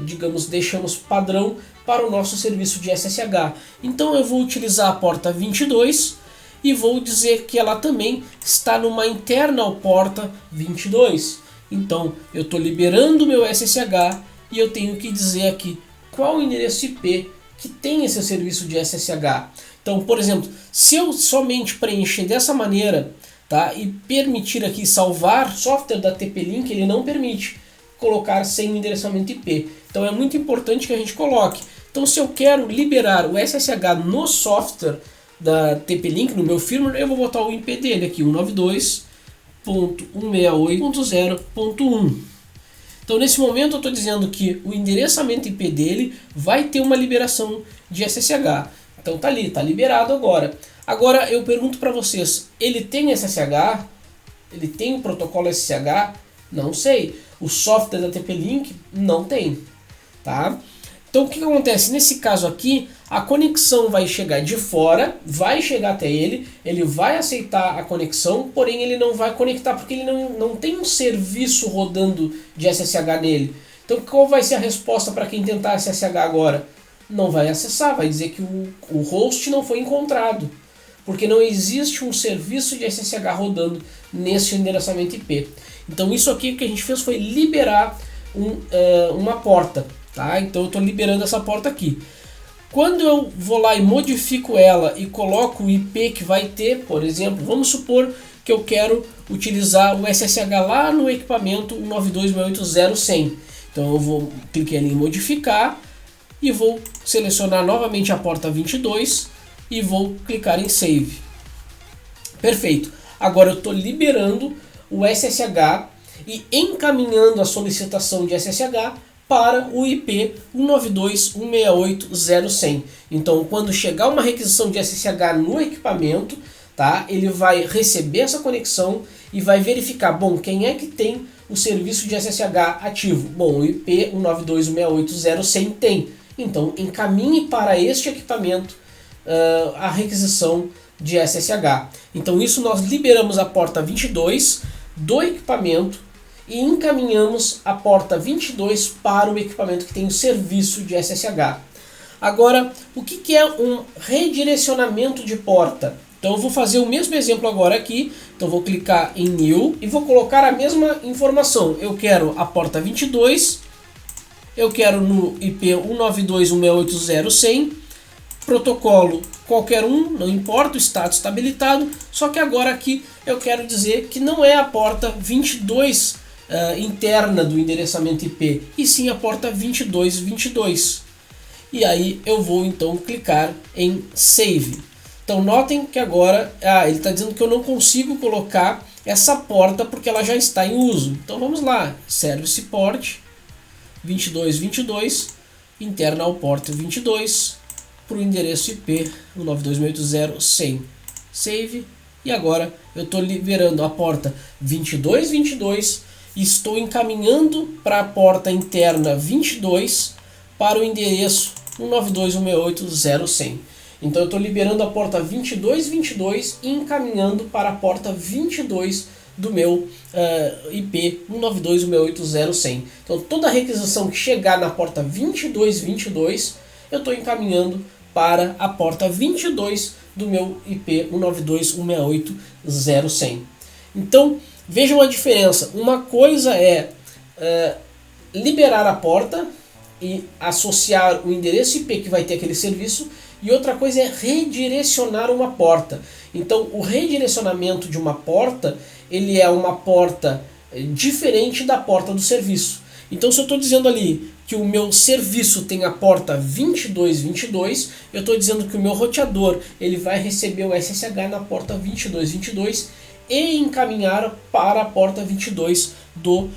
digamos, deixamos padrão para o nosso serviço de SSH. Então eu vou utilizar a porta 22 e vou dizer que ela também está numa internal porta 22. Então eu estou liberando o meu SSH e eu tenho que dizer aqui qual o endereço IP que tem esse serviço de SSH. Então, por exemplo, se eu somente preencher dessa maneira, tá, e permitir aqui salvar software da TP-Link, ele não permite colocar sem endereçamento IP. Então é muito importante que a gente coloque. Então, se eu quero liberar o SSH no software da TP-Link, no meu firmware, eu vou botar o IP dele aqui, 192.168.0.1. Então, nesse momento, eu estou dizendo que o endereçamento IP dele vai ter uma liberação de SSH. Então, tá ali, tá liberado agora. Agora, eu pergunto para vocês, ele tem SSH? Ele tem o protocolo SSH? Não sei. O software da TP-Link não tem, tá? Então, o que acontece? Nesse caso aqui, a conexão vai chegar de fora, vai chegar até ele vai aceitar a conexão, porém ele não vai conectar porque ele não tem um serviço rodando de SSH nele. Então, qual vai ser a resposta para quem tentar SSH agora? Não vai acessar, vai dizer que o host não foi encontrado, porque não existe um serviço de SSH rodando nesse endereçamento IP. Então, isso aqui que a gente fez foi liberar uma porta. Tá? Então eu estou liberando essa porta aqui. Quando eu vou lá e modifico ela e coloco o IP que vai ter, por exemplo, vamos supor que eu quero utilizar o SSH lá no equipamento 192.168.0.100. Então eu vou clicar ali em modificar e vou selecionar novamente a porta 22 e vou clicar em save. Perfeito. Agora eu estou liberando o SSH e encaminhando a solicitação de SSH para o IP 192.168.0.100. Então, quando chegar uma requisição de SSH no equipamento, tá, ele vai receber essa conexão e vai verificar, bom, quem é que tem o serviço de SSH ativo? Bom, o IP 192.168.0.100 tem. Então, encaminhe para este equipamento a requisição de SSH. Então, isso nós liberamos a porta 22 do equipamento e encaminhamos a porta 22 para o equipamento que tem o serviço de SSH. Agora, o que é um redirecionamento de porta? Então eu vou fazer o mesmo exemplo agora aqui. Então vou clicar em New e vou colocar a mesma informação. Eu quero a porta 22, eu quero no IP 192.168.0.100, protocolo qualquer um, não importa, o status está habilitado, só que agora aqui eu quero dizer que não é a porta 22 interna do endereçamento IP, e sim a porta 2222. E aí eu vou então clicar em Save. Então notem que agora ele está dizendo que eu não consigo colocar essa porta porque ela já está em uso. Então vamos lá, Service Port 2222, internal port 22 para o endereço IP 192.168.0.100. Save. E agora eu estou liberando a porta 2222 e estou encaminhando para a porta interna 22 para o endereço 192.168.0.100. Então eu estou liberando a porta 2222 e encaminhando para a porta 22 do meu IP 192.168.0.100. Então toda requisição que chegar na porta 2222 eu estou encaminhando para a porta 22 do meu IP 192.168.0.100. Então vejam a diferença. Uma coisa é liberar a porta e associar o endereço IP que vai ter aquele serviço, e outra coisa é redirecionar uma porta. Então o redirecionamento de uma porta, ele é uma porta diferente da porta do serviço. Então se eu estou dizendo ali que o meu serviço tem a porta 2222, eu estou dizendo que o meu roteador ele vai receber o SSH na porta 2222 e encaminhar para a porta 22 do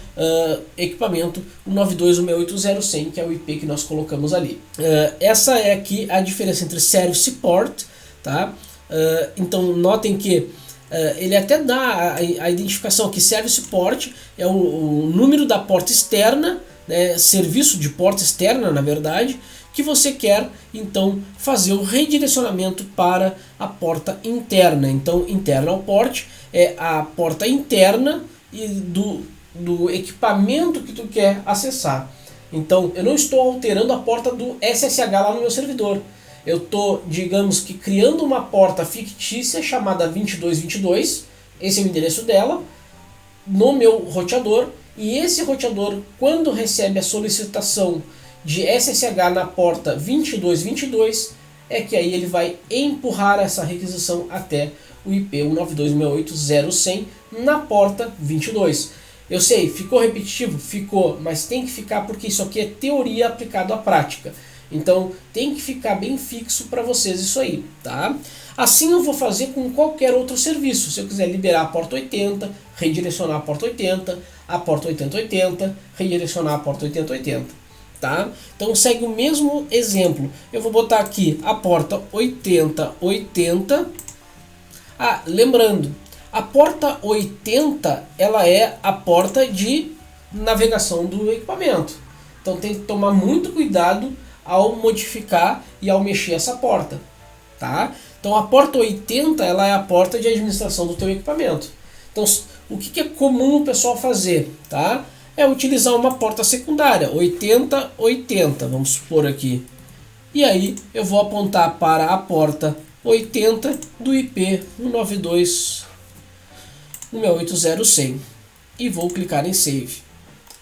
equipamento 192.168.0.100, que é o IP que nós colocamos ali. Essa é aqui a diferença entre Service Port, tá? Então notem que ele até dá a identificação aqui, Service Port é o número da porta externa, né, serviço de porta externa na verdade, que você quer então fazer o redirecionamento para a porta interna. Então internal port é a porta interna e do equipamento que tu quer acessar. Então eu não estou alterando a porta do SSH lá no meu servidor. Eu estou, digamos que, criando uma porta fictícia chamada 2222, esse é o endereço dela, no meu roteador, e esse roteador, quando recebe a solicitação de SSH na porta 2222, é que aí ele vai empurrar essa requisição até o IP 192.168.0.100 na porta 22. Eu sei, ficou repetitivo? Ficou, mas tem que ficar porque isso aqui é teoria aplicada à prática. Então tem que ficar bem fixo para vocês isso aí, tá? Assim eu vou fazer com qualquer outro serviço. Se eu quiser liberar a porta 80, redirecionar a porta 80, a porta 8080, redirecionar a porta 8080, tá? Então segue o mesmo exemplo. Eu vou botar aqui a porta 8080. Lembrando, a porta 80 ela é a porta de navegação do equipamento. Então tem que tomar muito cuidado ao modificar e ao mexer essa porta, tá? Então a porta 80 ela é a porta de administração do teu equipamento. Então o que é comum o pessoal fazer, tá? É utilizar uma porta secundária, 8080, vamos supor aqui. E aí eu vou apontar para a porta 80 do IP 192.168.0.100 e vou clicar em Save.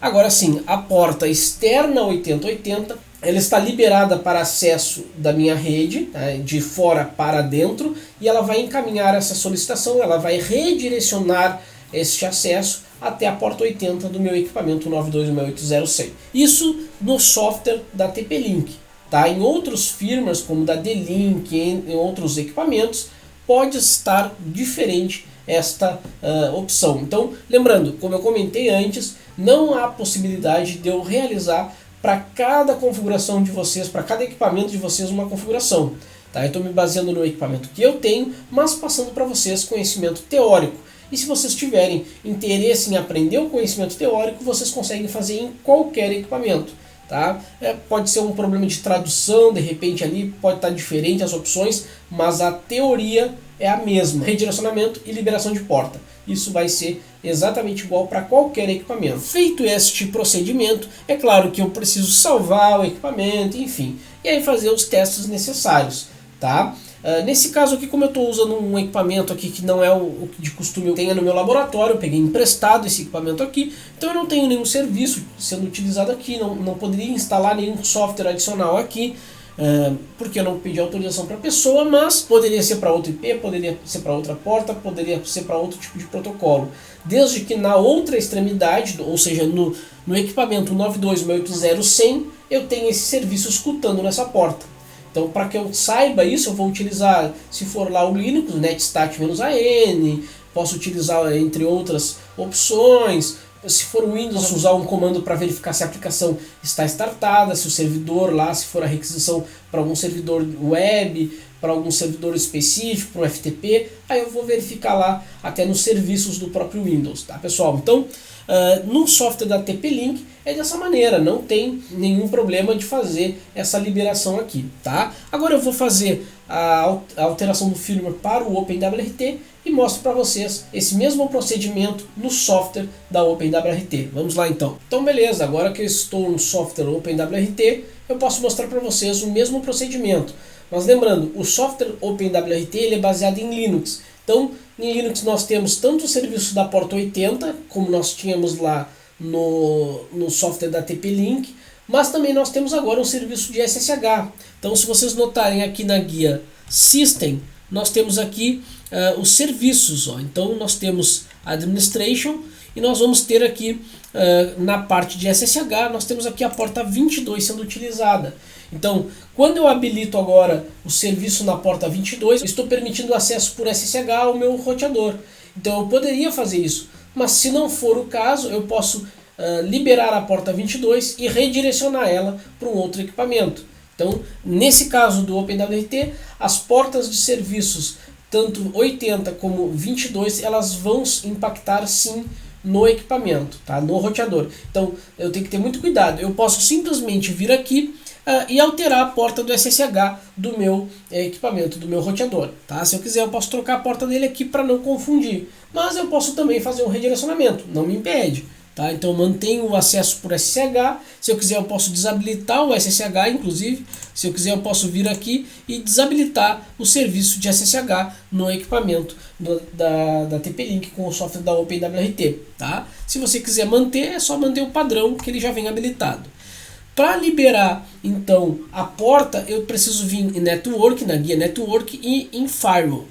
Agora sim, a porta externa 8080 ela está liberada para acesso da minha rede, tá, de fora para dentro, e ela vai encaminhar essa solicitação, ela vai redirecionar este acesso até a porta 80 do meu equipamento 192.168.0.100. Isso no software da TP-Link. Tá? Em outros firmwares, como da D-Link, em outros equipamentos, pode estar diferente esta opção. Então, lembrando, como eu comentei antes, não há possibilidade de eu realizar para cada configuração de vocês, para cada equipamento de vocês, uma configuração. Tá? Eu estou me baseando no equipamento que eu tenho, mas passando para vocês conhecimento teórico. E se vocês tiverem interesse em aprender o conhecimento teórico, vocês conseguem fazer em qualquer equipamento. Tá? Pode ser um problema de tradução, de repente ali pode estar diferente as opções, mas a teoria é a mesma. Redirecionamento e liberação de porta. Isso vai ser exatamente igual para qualquer equipamento. Feito este procedimento, é claro que eu preciso salvar o equipamento, enfim, e aí fazer os testes necessários. Tá? Nesse caso aqui, como eu estou usando um equipamento aqui que não é o que de costume eu tenho no meu laboratório, eu peguei emprestado esse equipamento aqui, então eu não tenho nenhum serviço sendo utilizado aqui, não poderia instalar nenhum software adicional aqui, porque eu não pedi autorização para a pessoa, mas poderia ser para outro IP, poderia ser para outra porta, poderia ser para outro tipo de protocolo. Desde que na outra extremidade, ou seja, no equipamento 92.168.0.100, eu tenho esse serviço escutando nessa porta. Então, para que eu saiba isso, eu vou utilizar, se for lá o Linux, netstat-an, posso utilizar entre outras opções. Se for o Windows, posso usar um comando para verificar se a aplicação está startada, se o servidor lá, se for a requisição para algum servidor web, para algum servidor específico, para um FTP, aí eu vou verificar lá até nos serviços do próprio Windows, tá pessoal? Então, no software da TP-Link é dessa maneira, não tem nenhum problema de fazer essa liberação aqui, tá? Agora eu vou fazer a alteração do firmware para o OpenWRT e mostro para vocês esse mesmo procedimento no software da OpenWRT. Vamos lá então. Então beleza, agora que eu estou no software OpenWRT, eu posso mostrar para vocês o mesmo procedimento. Mas lembrando, o software OpenWRT ele é baseado em Linux. Então, em Linux nós temos tanto o serviço da porta 80, como nós tínhamos lá no software da TP-Link, mas também nós temos agora um serviço de SSH. Então, se vocês notarem aqui na guia System, nós temos aqui os serviços. Então, nós temos Administration e nós vamos ter aqui na parte de SSH, nós temos aqui a porta 22 sendo utilizada. Então, quando eu habilito agora o serviço na porta 22, eu estou permitindo acesso por SSH ao meu roteador. Então, eu poderia fazer isso, mas se não for o caso, eu posso liberar a porta 22 e redirecionar ela para um outro equipamento. Então, nesse caso do OpenWRT, as portas de serviços, tanto 80 como 22, elas vão impactar sim no equipamento, tá? No roteador. Então, eu tenho que ter muito cuidado. Eu posso simplesmente vir aqui e alterar a porta do SSH do meu equipamento, do meu roteador. Tá? Se eu quiser, eu posso trocar a porta dele aqui para não confundir. Mas eu posso também fazer um redirecionamento, não me impede. Tá? Então, eu mantenho o acesso por SSH. Se eu quiser, eu posso desabilitar o SSH, inclusive. Se eu quiser, eu posso vir aqui e desabilitar o serviço de SSH no equipamento da TP-Link com o software da OpenWRT. Tá? Se você quiser manter, é só manter o padrão que ele já vem habilitado. Para liberar então a porta, eu preciso vir em Network, na guia Network, e em Firewall.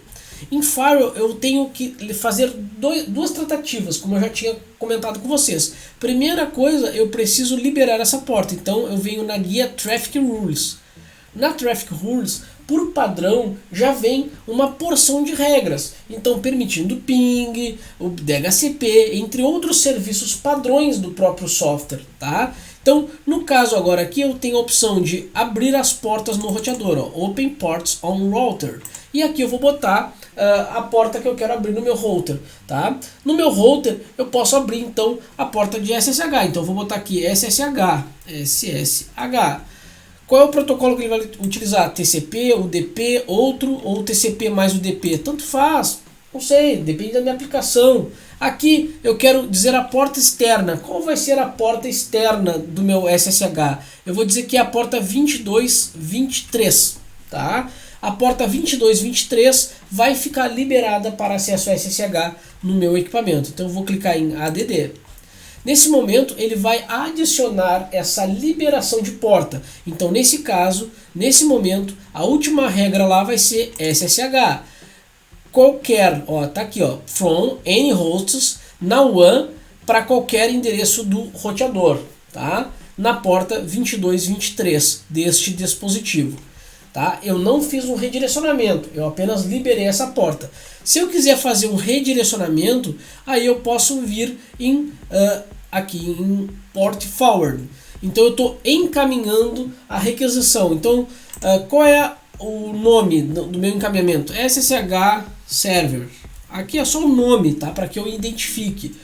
Em Firewall eu tenho que fazer duas tratativas, como eu já tinha comentado com vocês. Primeira coisa, eu preciso liberar essa porta, então eu venho na guia Traffic Rules. Na Traffic Rules, por padrão, já vem uma porção de regras, então permitindo ping, o DHCP, entre outros serviços padrões do próprio software, tá? Então, no caso agora aqui, eu tenho a opção de abrir as portas no roteador, ó, Open Ports on Router. E aqui eu vou botar a porta que eu quero abrir no meu router, tá? No meu router, eu posso abrir então a porta de SSH. Então, eu vou botar aqui SSH. Qual é o protocolo que ele vai utilizar? TCP, UDP, outro ou TCP mais UDP? Tanto faz, não sei, depende da minha aplicação. Aqui eu quero dizer a porta externa. Qual vai ser a porta externa do meu SSH? Eu vou dizer que é a porta 2223, tá? A porta 2223 vai ficar liberada para acesso a SSH no meu equipamento. Então eu vou clicar em ADD. Nesse momento ele vai adicionar essa liberação de porta. Então nesse caso, nesse momento, a última regra lá vai ser SSH. Qualquer, ó, tá aqui, ó, from any hosts na WAN para qualquer endereço do roteador, tá? Na porta 2223 deste dispositivo, tá? Eu não fiz um redirecionamento, eu apenas liberei essa porta. Se eu quiser fazer um redirecionamento, aí eu posso vir em aqui em port forward. Então eu estou encaminhando a requisição. Então qual é o nome do meu encaminhamento? SSH server. Aqui é só o nome, tá? Para que eu identifique.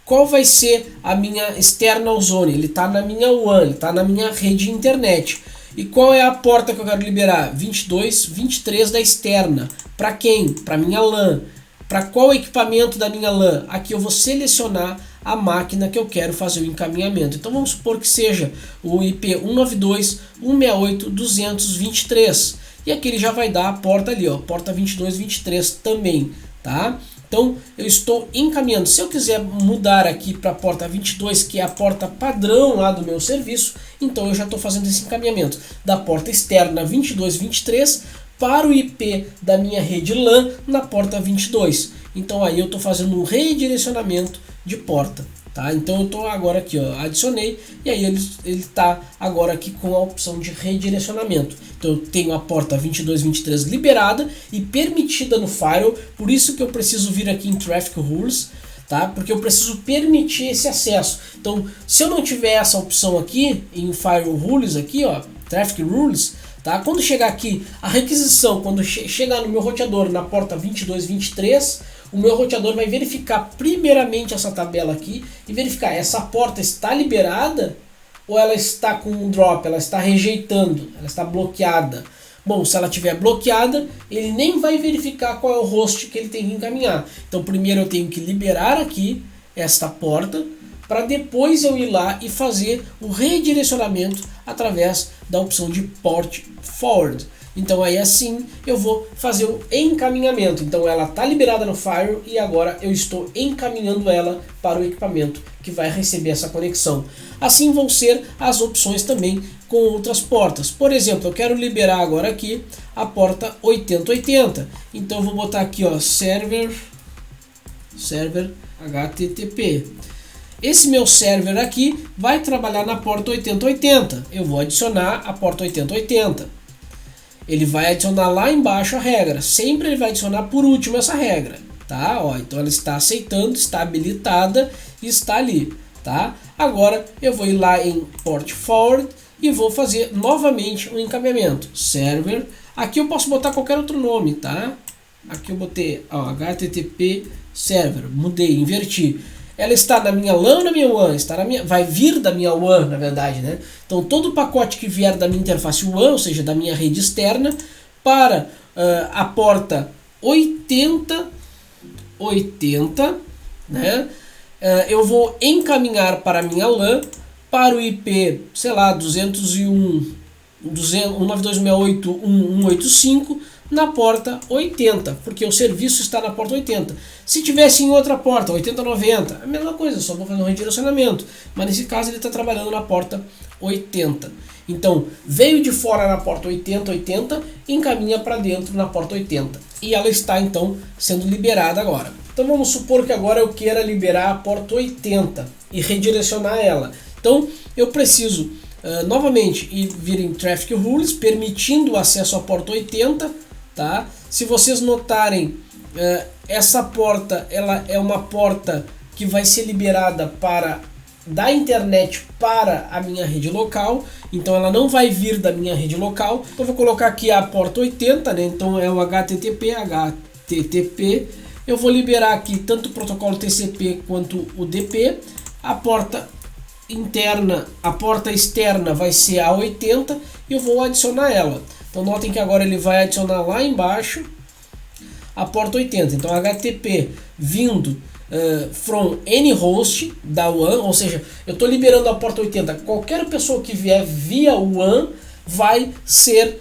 Qual vai ser a minha external zone? Ele está na minha WAN, ele está na minha rede de internet. E qual é a porta que eu quero liberar? 2223 da externa. Para quem? Para minha LAN. Para qual equipamento da minha LAN? Aqui eu vou selecionar a máquina que eu quero fazer o encaminhamento. Então vamos supor que seja o IP 192.168.223. E aqui ele já vai dar a porta ali, ó, porta 2223 também, tá? Então eu estou encaminhando. Se eu quiser mudar aqui para a porta 22, que é a porta padrão lá do meu serviço, então eu já estou fazendo esse encaminhamento da porta externa 2223 para o IP da minha rede LAN na porta 22. Então aí eu estou fazendo um redirecionamento de porta, tá? Então eu estou agora aqui, ó, adicionei, e aí ele está agora aqui com a opção de redirecionamento. Então eu tenho a porta 2223 liberada e permitida no firewall, por isso que eu preciso vir aqui em Traffic Rules, tá? Porque eu preciso permitir esse acesso. Então se eu não tiver essa opção aqui em Firewall Rules, aqui, ó, Traffic Rules, tá? Quando chegar aqui a requisição, quando chegar no meu roteador na porta 2223, o meu roteador vai verificar primeiramente essa tabela aqui e verificar essa porta está liberada ou ela está com um drop, ela está rejeitando, ela está bloqueada. Bom, se ela estiver bloqueada, ele nem vai verificar qual é o host que ele tem que encaminhar. Então primeiro eu tenho que liberar aqui esta porta para depois eu ir lá e fazer o redirecionamento através da opção de Port Forward. Então aí assim eu vou fazer o encaminhamento. Então ela está liberada no Firewall e agora eu estou encaminhando ela para o equipamento que vai receber essa conexão. Assim vão ser as opções também com outras portas. Por exemplo, eu quero liberar agora aqui a porta 8080. Então eu vou botar aqui, ó, server HTTP. Esse meu server aqui vai trabalhar na porta 8080. Eu vou adicionar a porta 8080. Ele vai adicionar lá embaixo a regra. Sempre ele vai adicionar por último essa regra, tá? Ó, então ela está aceitando, está habilitada e está ali, tá? Agora eu vou ir lá em Port Forward e vou fazer novamente um encaminhamento. Server. Aqui eu posso botar qualquer outro nome, tá? Aqui eu botei, ó, HTTP server. Mudei, inverti. Ela está na minha LAN ou na minha WAN? Está na minha, vai vir da minha WAN, na verdade, né? Então todo o pacote que vier da minha interface WAN, ou seja, da minha rede externa, para a porta 8080, né? Eu vou encaminhar para a minha LAN, para o IP, sei lá, 201.192.168.1.185, na porta 80, porque o serviço está na porta 80. Se tivesse em outra porta, 8090, a mesma coisa, só vou fazer um redirecionamento, mas nesse caso ele está trabalhando na porta 80. Então, veio de fora na porta 80, encaminha para dentro na porta 80. E ela está, então, sendo liberada agora. Então, vamos supor que agora eu queira liberar a porta 80 e redirecionar ela. Então, eu preciso, novamente, vir em Traffic Rules, permitindo o acesso à porta 80. Tá? Se vocês notarem, essa porta ela é uma porta que vai ser liberada da internet para a minha rede local, então ela não vai vir da minha rede local. Então vou colocar aqui a porta 80, né? Então é o HTTP. Eu vou liberar aqui tanto o protocolo TCP quanto o DP. A porta interna, a porta externa vai ser a 80 e eu vou adicionar ela. Então notem que agora ele vai adicionar lá embaixo a porta 80. Então HTTP vindo from any host da WAN, ou seja, eu estou liberando a porta 80. Qualquer pessoa que vier via WAN vai ser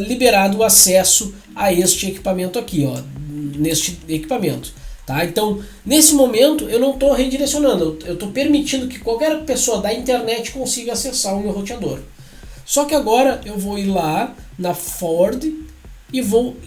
liberado o acesso a este equipamento aqui, ó, neste equipamento. Tá? Então, nesse momento, eu não estou redirecionando, eu estou permitindo que qualquer pessoa da internet consiga acessar o meu roteador. Só que agora eu vou ir lá na forward e vou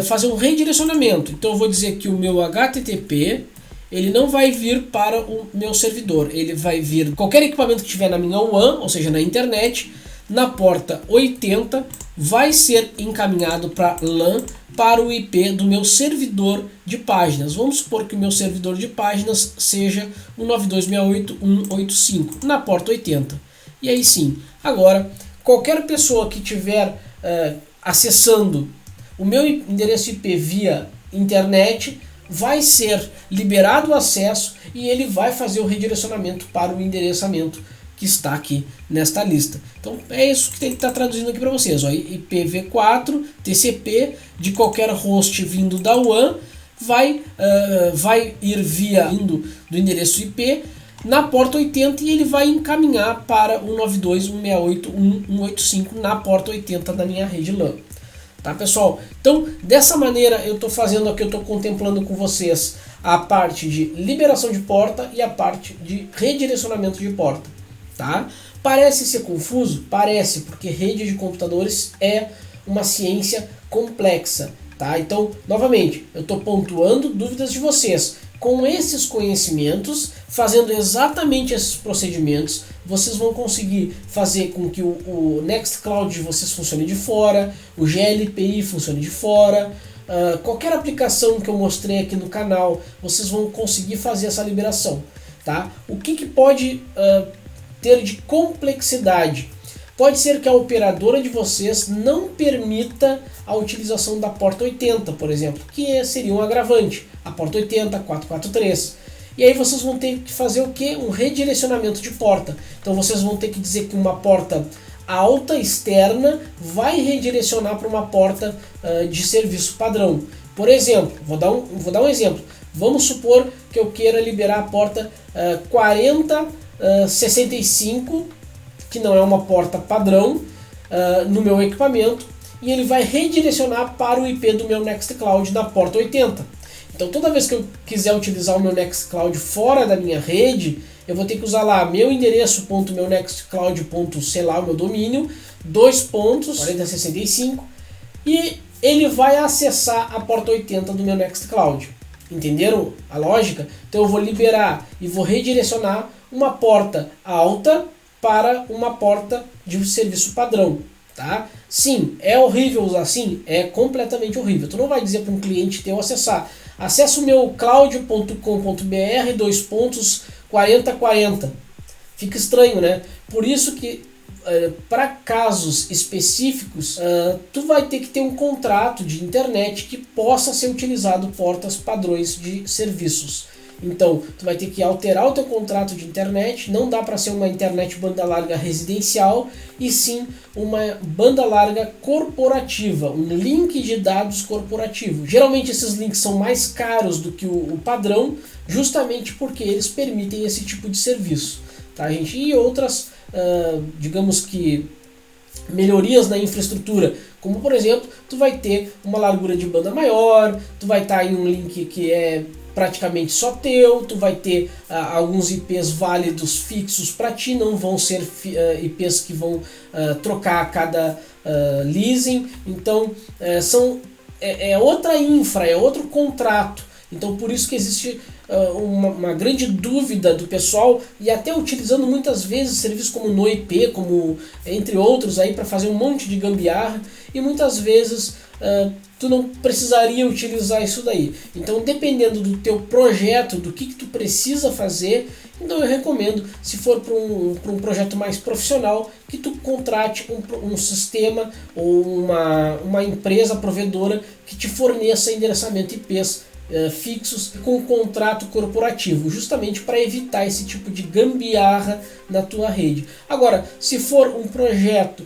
fazer um redirecionamento. Então eu vou dizer que o meu HTTP ele não vai vir para o meu servidor, ele vai vir qualquer equipamento que estiver na minha WAN, ou seja, na internet, na porta 80, vai ser encaminhado para LAN, para o IP do meu servidor de páginas. Vamos supor que o meu servidor de páginas seja 192.168.185 na porta 80. E aí sim, agora qualquer pessoa que estiver acessando o meu endereço IP via internet vai ser liberado o acesso e ele vai fazer o redirecionamento para o endereçamento que está aqui nesta lista. Então é isso que tem que estar traduzindo aqui para vocês. Ó, IPv4, TCP de qualquer host vindo da WAN vai ir vindo do endereço IP na porta 80 e ele vai encaminhar para 192.168.185 na porta 80 da minha rede LAN. Tá, pessoal? Então, dessa maneira eu estou fazendo aqui, eu estou contemplando com vocês a parte de liberação de porta e a parte de redirecionamento de porta. Tá? Parece ser confuso? Parece, porque rede de computadores é uma ciência complexa. Tá? Então, novamente, eu estou pontuando dúvidas de vocês. Com esses conhecimentos, fazendo exatamente esses procedimentos, vocês vão conseguir fazer com que o Nextcloud de vocês funcione de fora, o GLPI funcione de fora, qualquer aplicação que eu mostrei aqui no canal, vocês vão conseguir fazer essa liberação. Tá? O que pode ter de complexidade? Pode ser que a operadora de vocês não permita a utilização da porta 80, por exemplo, que seria um agravante, a porta 80, 443. E aí vocês vão ter que fazer o que? Um redirecionamento de porta. Então vocês vão ter que dizer que uma porta alta externa vai redirecionar para uma porta de serviço padrão. Por exemplo, vou dar um exemplo. Vamos supor que eu queira liberar a porta 4065, que não é uma porta padrão, no meu equipamento, e ele vai redirecionar para o IP do meu Nextcloud na porta 80. Então toda vez que eu quiser utilizar o meu Nextcloud fora da minha rede, eu vou ter que usar lá meu endereço.meunextcloud. sei lá, o meu domínio, 4065, e ele vai acessar a porta 80 do meu Nextcloud. Entenderam a lógica? Então eu vou liberar e vou redirecionar uma porta alta para uma porta de serviço padrão. Tá? Sim, é horrível usar assim? É completamente horrível. Tu não vai dizer para um cliente teu acessar. Acesse o meu cloud.com.br 4040. Fica estranho, né? Por isso que para casos específicos, tu vai ter que ter um contrato de internet que possa ser utilizado portas padrões de serviços. Então, tu vai ter que alterar o teu contrato de internet, não dá para ser uma internet banda larga residencial, e sim uma banda larga corporativa, um link de dados corporativo. Geralmente esses links são mais caros do que o padrão, justamente porque eles permitem esse tipo de serviço. Tá, gente? E outras, digamos que melhorias na infraestrutura, como por exemplo, tu vai ter uma largura de banda maior, tu vai estar em um link que é praticamente só teu, tu vai ter alguns IPs válidos fixos para ti, não vão ser IPs que vão trocar a cada leasing, então é outra infra, é outro contrato, então por isso que existe uma grande dúvida do pessoal, e até utilizando muitas vezes serviços como NoIP, como entre outros aí para fazer um monte de gambiarra, e muitas vezes tu não precisaria utilizar isso daí. Então, dependendo do teu projeto, do que tu precisa fazer, então eu recomendo, se for para um projeto mais profissional, que tu contrate um sistema ou uma empresa provedora que te forneça endereçamento IPs fixos com contrato corporativo, justamente para evitar esse tipo de gambiarra na tua rede. Agora, se for um projeto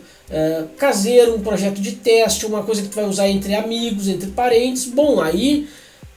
caseiro, um projeto de teste, uma coisa que tu vai usar entre amigos, entre parentes, bom, aí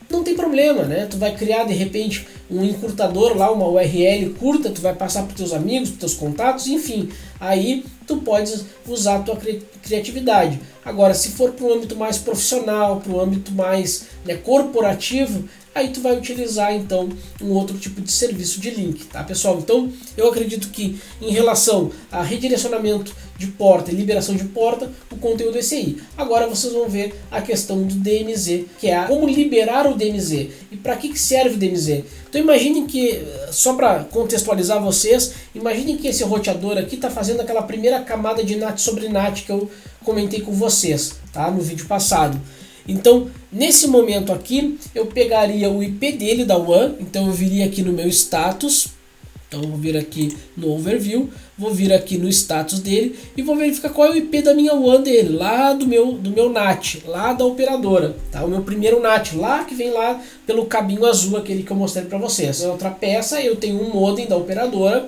não tem problema, né? Tu vai criar de repente um encurtador lá, uma URL curta, tu vai passar para os teus amigos, para os teus contatos, enfim, aí tu podes usar a tua criatividade. Agora, se for para um âmbito mais profissional, para um âmbito mais corporativo, aí tu vai utilizar então um outro tipo de serviço de link, tá pessoal? Então eu acredito que em relação a redirecionamento de porta e liberação de porta, o conteúdo é esse aí. Agora vocês vão ver a questão do DMZ, que é como liberar o DMZ e para que serve o DMZ. Então imaginem que, só para contextualizar vocês, imaginem que esse roteador aqui está fazendo aquela primeira camada de NAT sobre NAT que eu comentei com vocês, tá? No vídeo passado. Então, nesse momento aqui, eu pegaria o IP dele da WAN, então eu viria aqui no meu status, então eu vou vir aqui no overview, vou vir aqui no status dele e vou verificar qual é o IP da minha WAN dele, lá do meu NAT, lá da operadora, tá? O meu primeiro NAT, lá que vem lá pelo cabinho azul, aquele que eu mostrei para vocês. Na outra peça eu tenho um modem da operadora,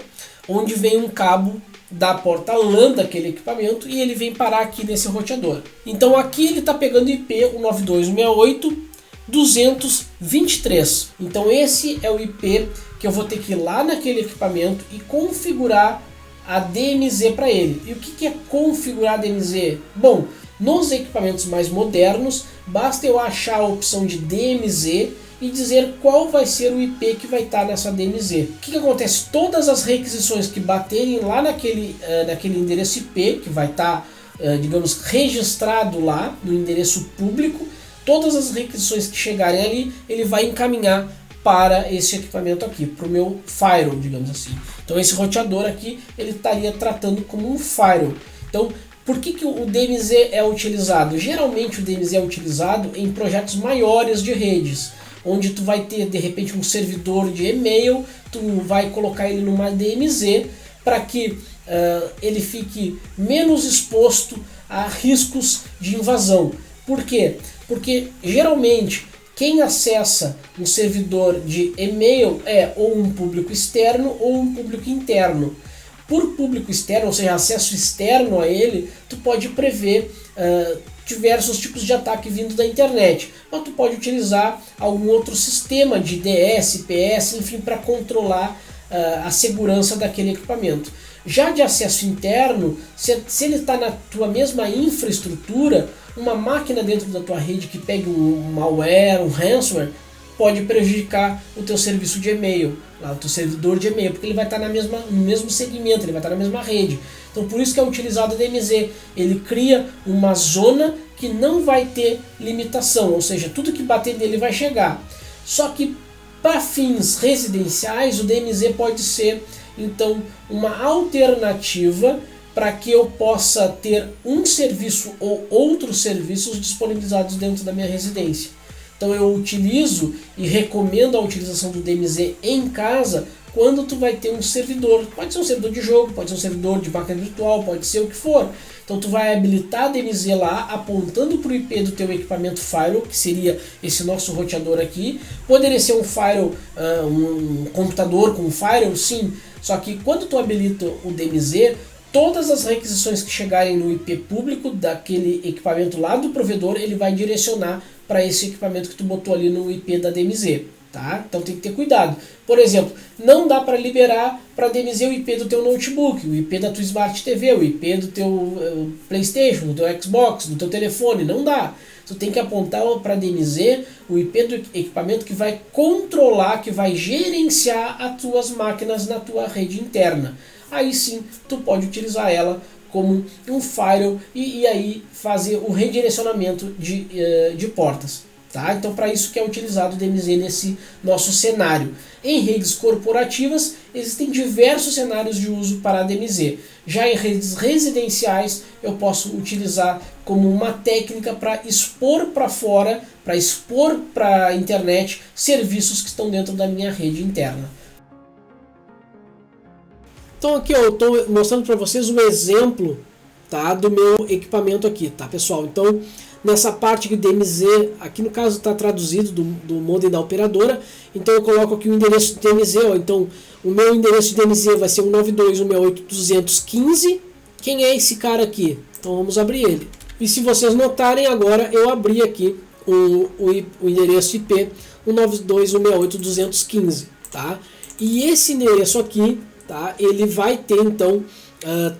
onde vem um cabo da porta LAN daquele equipamento e ele vem parar aqui nesse roteador. Então aqui ele está pegando IP 192.168.223. Então esse é o IP que eu vou ter que ir lá naquele equipamento e configurar a DMZ para ele. E o que é configurar a DMZ? Bom, nos equipamentos mais modernos, basta eu achar a opção de DMZ e dizer qual vai ser o IP que vai estar nessa DMZ. O que acontece? Todas as requisições que baterem lá naquele endereço IP, que vai estar, digamos, registrado lá no endereço público, todas as requisições que chegarem ali, ele vai encaminhar para esse equipamento aqui, para o meu firewall, digamos assim. Então esse roteador aqui, ele estaria tratando como um firewall. Então, por que o DMZ é utilizado? Geralmente o DMZ é utilizado em projetos maiores de redes, onde tu vai ter de repente um servidor de e-mail, tu vai colocar ele numa DMZ para que ele fique menos exposto a riscos de invasão. Por quê? Porque geralmente quem acessa um servidor de e-mail é ou um público externo ou um público interno. Por público externo, ou seja, acesso externo a ele, tu pode prever diversos tipos de ataque vindo da internet, mas tu pode utilizar algum outro sistema de DS, PS, enfim, para controlar a segurança daquele equipamento. Já de acesso interno, se ele está na tua mesma infraestrutura, uma máquina dentro da tua rede que pegue um malware, um ransomware, pode prejudicar o teu serviço de e-mail, lá, o teu servidor de e-mail, porque ele vai estar no mesmo segmento, ele vai estar na mesma rede. Então por isso que é utilizado o DMZ, ele cria uma zona que não vai ter limitação, ou seja, tudo que bater nele vai chegar. Só que para fins residenciais o DMZ pode ser então uma alternativa para que eu possa ter um serviço ou outros serviços disponibilizados dentro da minha residência. Então eu utilizo e recomendo a utilização do DMZ em casa quando tu vai ter um servidor. Pode ser um servidor de jogo, pode ser um servidor de máquina virtual, pode ser o que for. Então tu vai habilitar a DMZ lá, apontando para o IP do teu equipamento firewall, que seria esse nosso roteador aqui. Poderia ser um firewall, um computador com um firewall, sim. Só que quando tu habilita o DMZ, todas as requisições que chegarem no IP público daquele equipamento lá do provedor, ele vai direcionar para esse equipamento que tu botou ali no IP da DMZ. tá? Então tem que ter cuidado. Por exemplo, não dá para liberar para DMZ o IP do teu notebook, o IP da tua Smart TV, o IP do teu PlayStation, do teu Xbox, do teu telefone, não dá. Tu tem que apontar para DMZ o IP do equipamento que vai controlar, que vai gerenciar as tuas máquinas na tua rede interna. Aí sim, tu pode utilizar ela como um firewall e aí fazer o redirecionamento de portas. Tá? Então, para isso que é utilizado o DMZ nesse nosso cenário. Em redes corporativas, existem diversos cenários de uso para a DMZ. Já em redes residenciais, eu posso utilizar como uma técnica para expor para fora, para expor para a internet, serviços que estão dentro da minha rede interna. Então aqui ó, eu estou mostrando para vocês um exemplo, tá, do meu equipamento aqui, tá pessoal? Então nessa parte que o DMZ, aqui no caso está traduzido do modem da operadora, então eu coloco aqui o endereço do DMZ, ó, então o meu endereço de DMZ vai ser 192.168.215, quem é esse cara aqui? Então vamos abrir ele. E se vocês notarem agora, eu abri aqui o endereço IP 192.168.215, tá? E esse endereço aqui, tá, ele vai ter então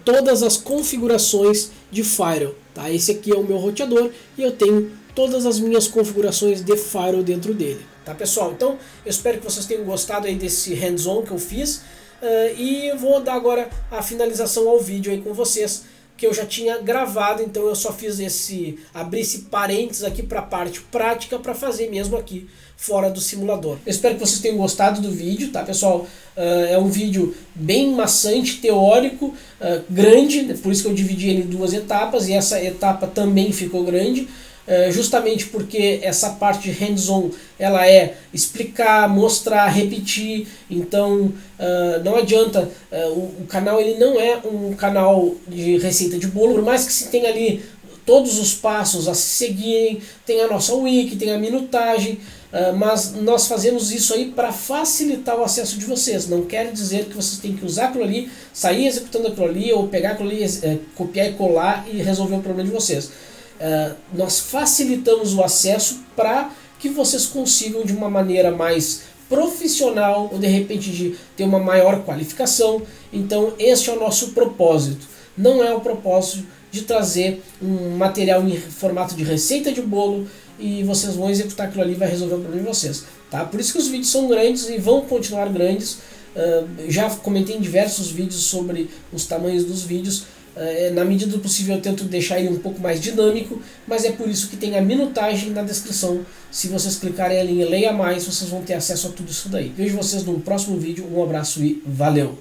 todas as configurações de firewall. Tá? Esse aqui é o meu roteador e eu tenho todas as minhas configurações de firewall dentro dele. Tá, pessoal? Então eu espero que vocês tenham gostado aí desse hands-on que eu fiz e eu vou dar agora a finalização ao vídeo aí com vocês, que eu já tinha gravado, então eu só fiz abrir esse parênteses aqui para a parte prática para fazer mesmo aqui fora do simulador. Eu espero que vocês tenham gostado do vídeo, tá pessoal? É um vídeo bem maçante, teórico, grande, por isso que eu dividi ele em duas etapas e essa etapa também ficou grande. Justamente porque essa parte de hands-on ela é explicar, mostrar, repetir, então não adianta, o canal ele não é um canal de receita de bolo, por mais que se tenha ali todos os passos a se seguirem, tem a nossa wiki, tem a minutagem, mas nós fazemos isso aí para facilitar o acesso de vocês, não quer dizer que vocês têm que usar aquilo ali, sair executando aquilo ali, ou pegar aquilo ali, copiar e colar e resolver o problema de vocês. Nós facilitamos o acesso para que vocês consigam de uma maneira mais profissional ou de repente de ter uma maior qualificação. Então este é o nosso propósito, não é o propósito de trazer um material em formato de receita de bolo e vocês vão executar aquilo ali e vai resolver o problema de vocês, tá? Por isso que os vídeos são grandes e vão continuar grandes. Já comentei em diversos vídeos sobre os tamanhos dos vídeos. Na medida do possível eu tento deixar ele um pouco mais dinâmico, mas é por isso que tem a minutagem na descrição. Se vocês clicarem ali em Leia Mais, vocês vão ter acesso a tudo isso daí. Vejo vocês no próximo vídeo, um abraço e valeu!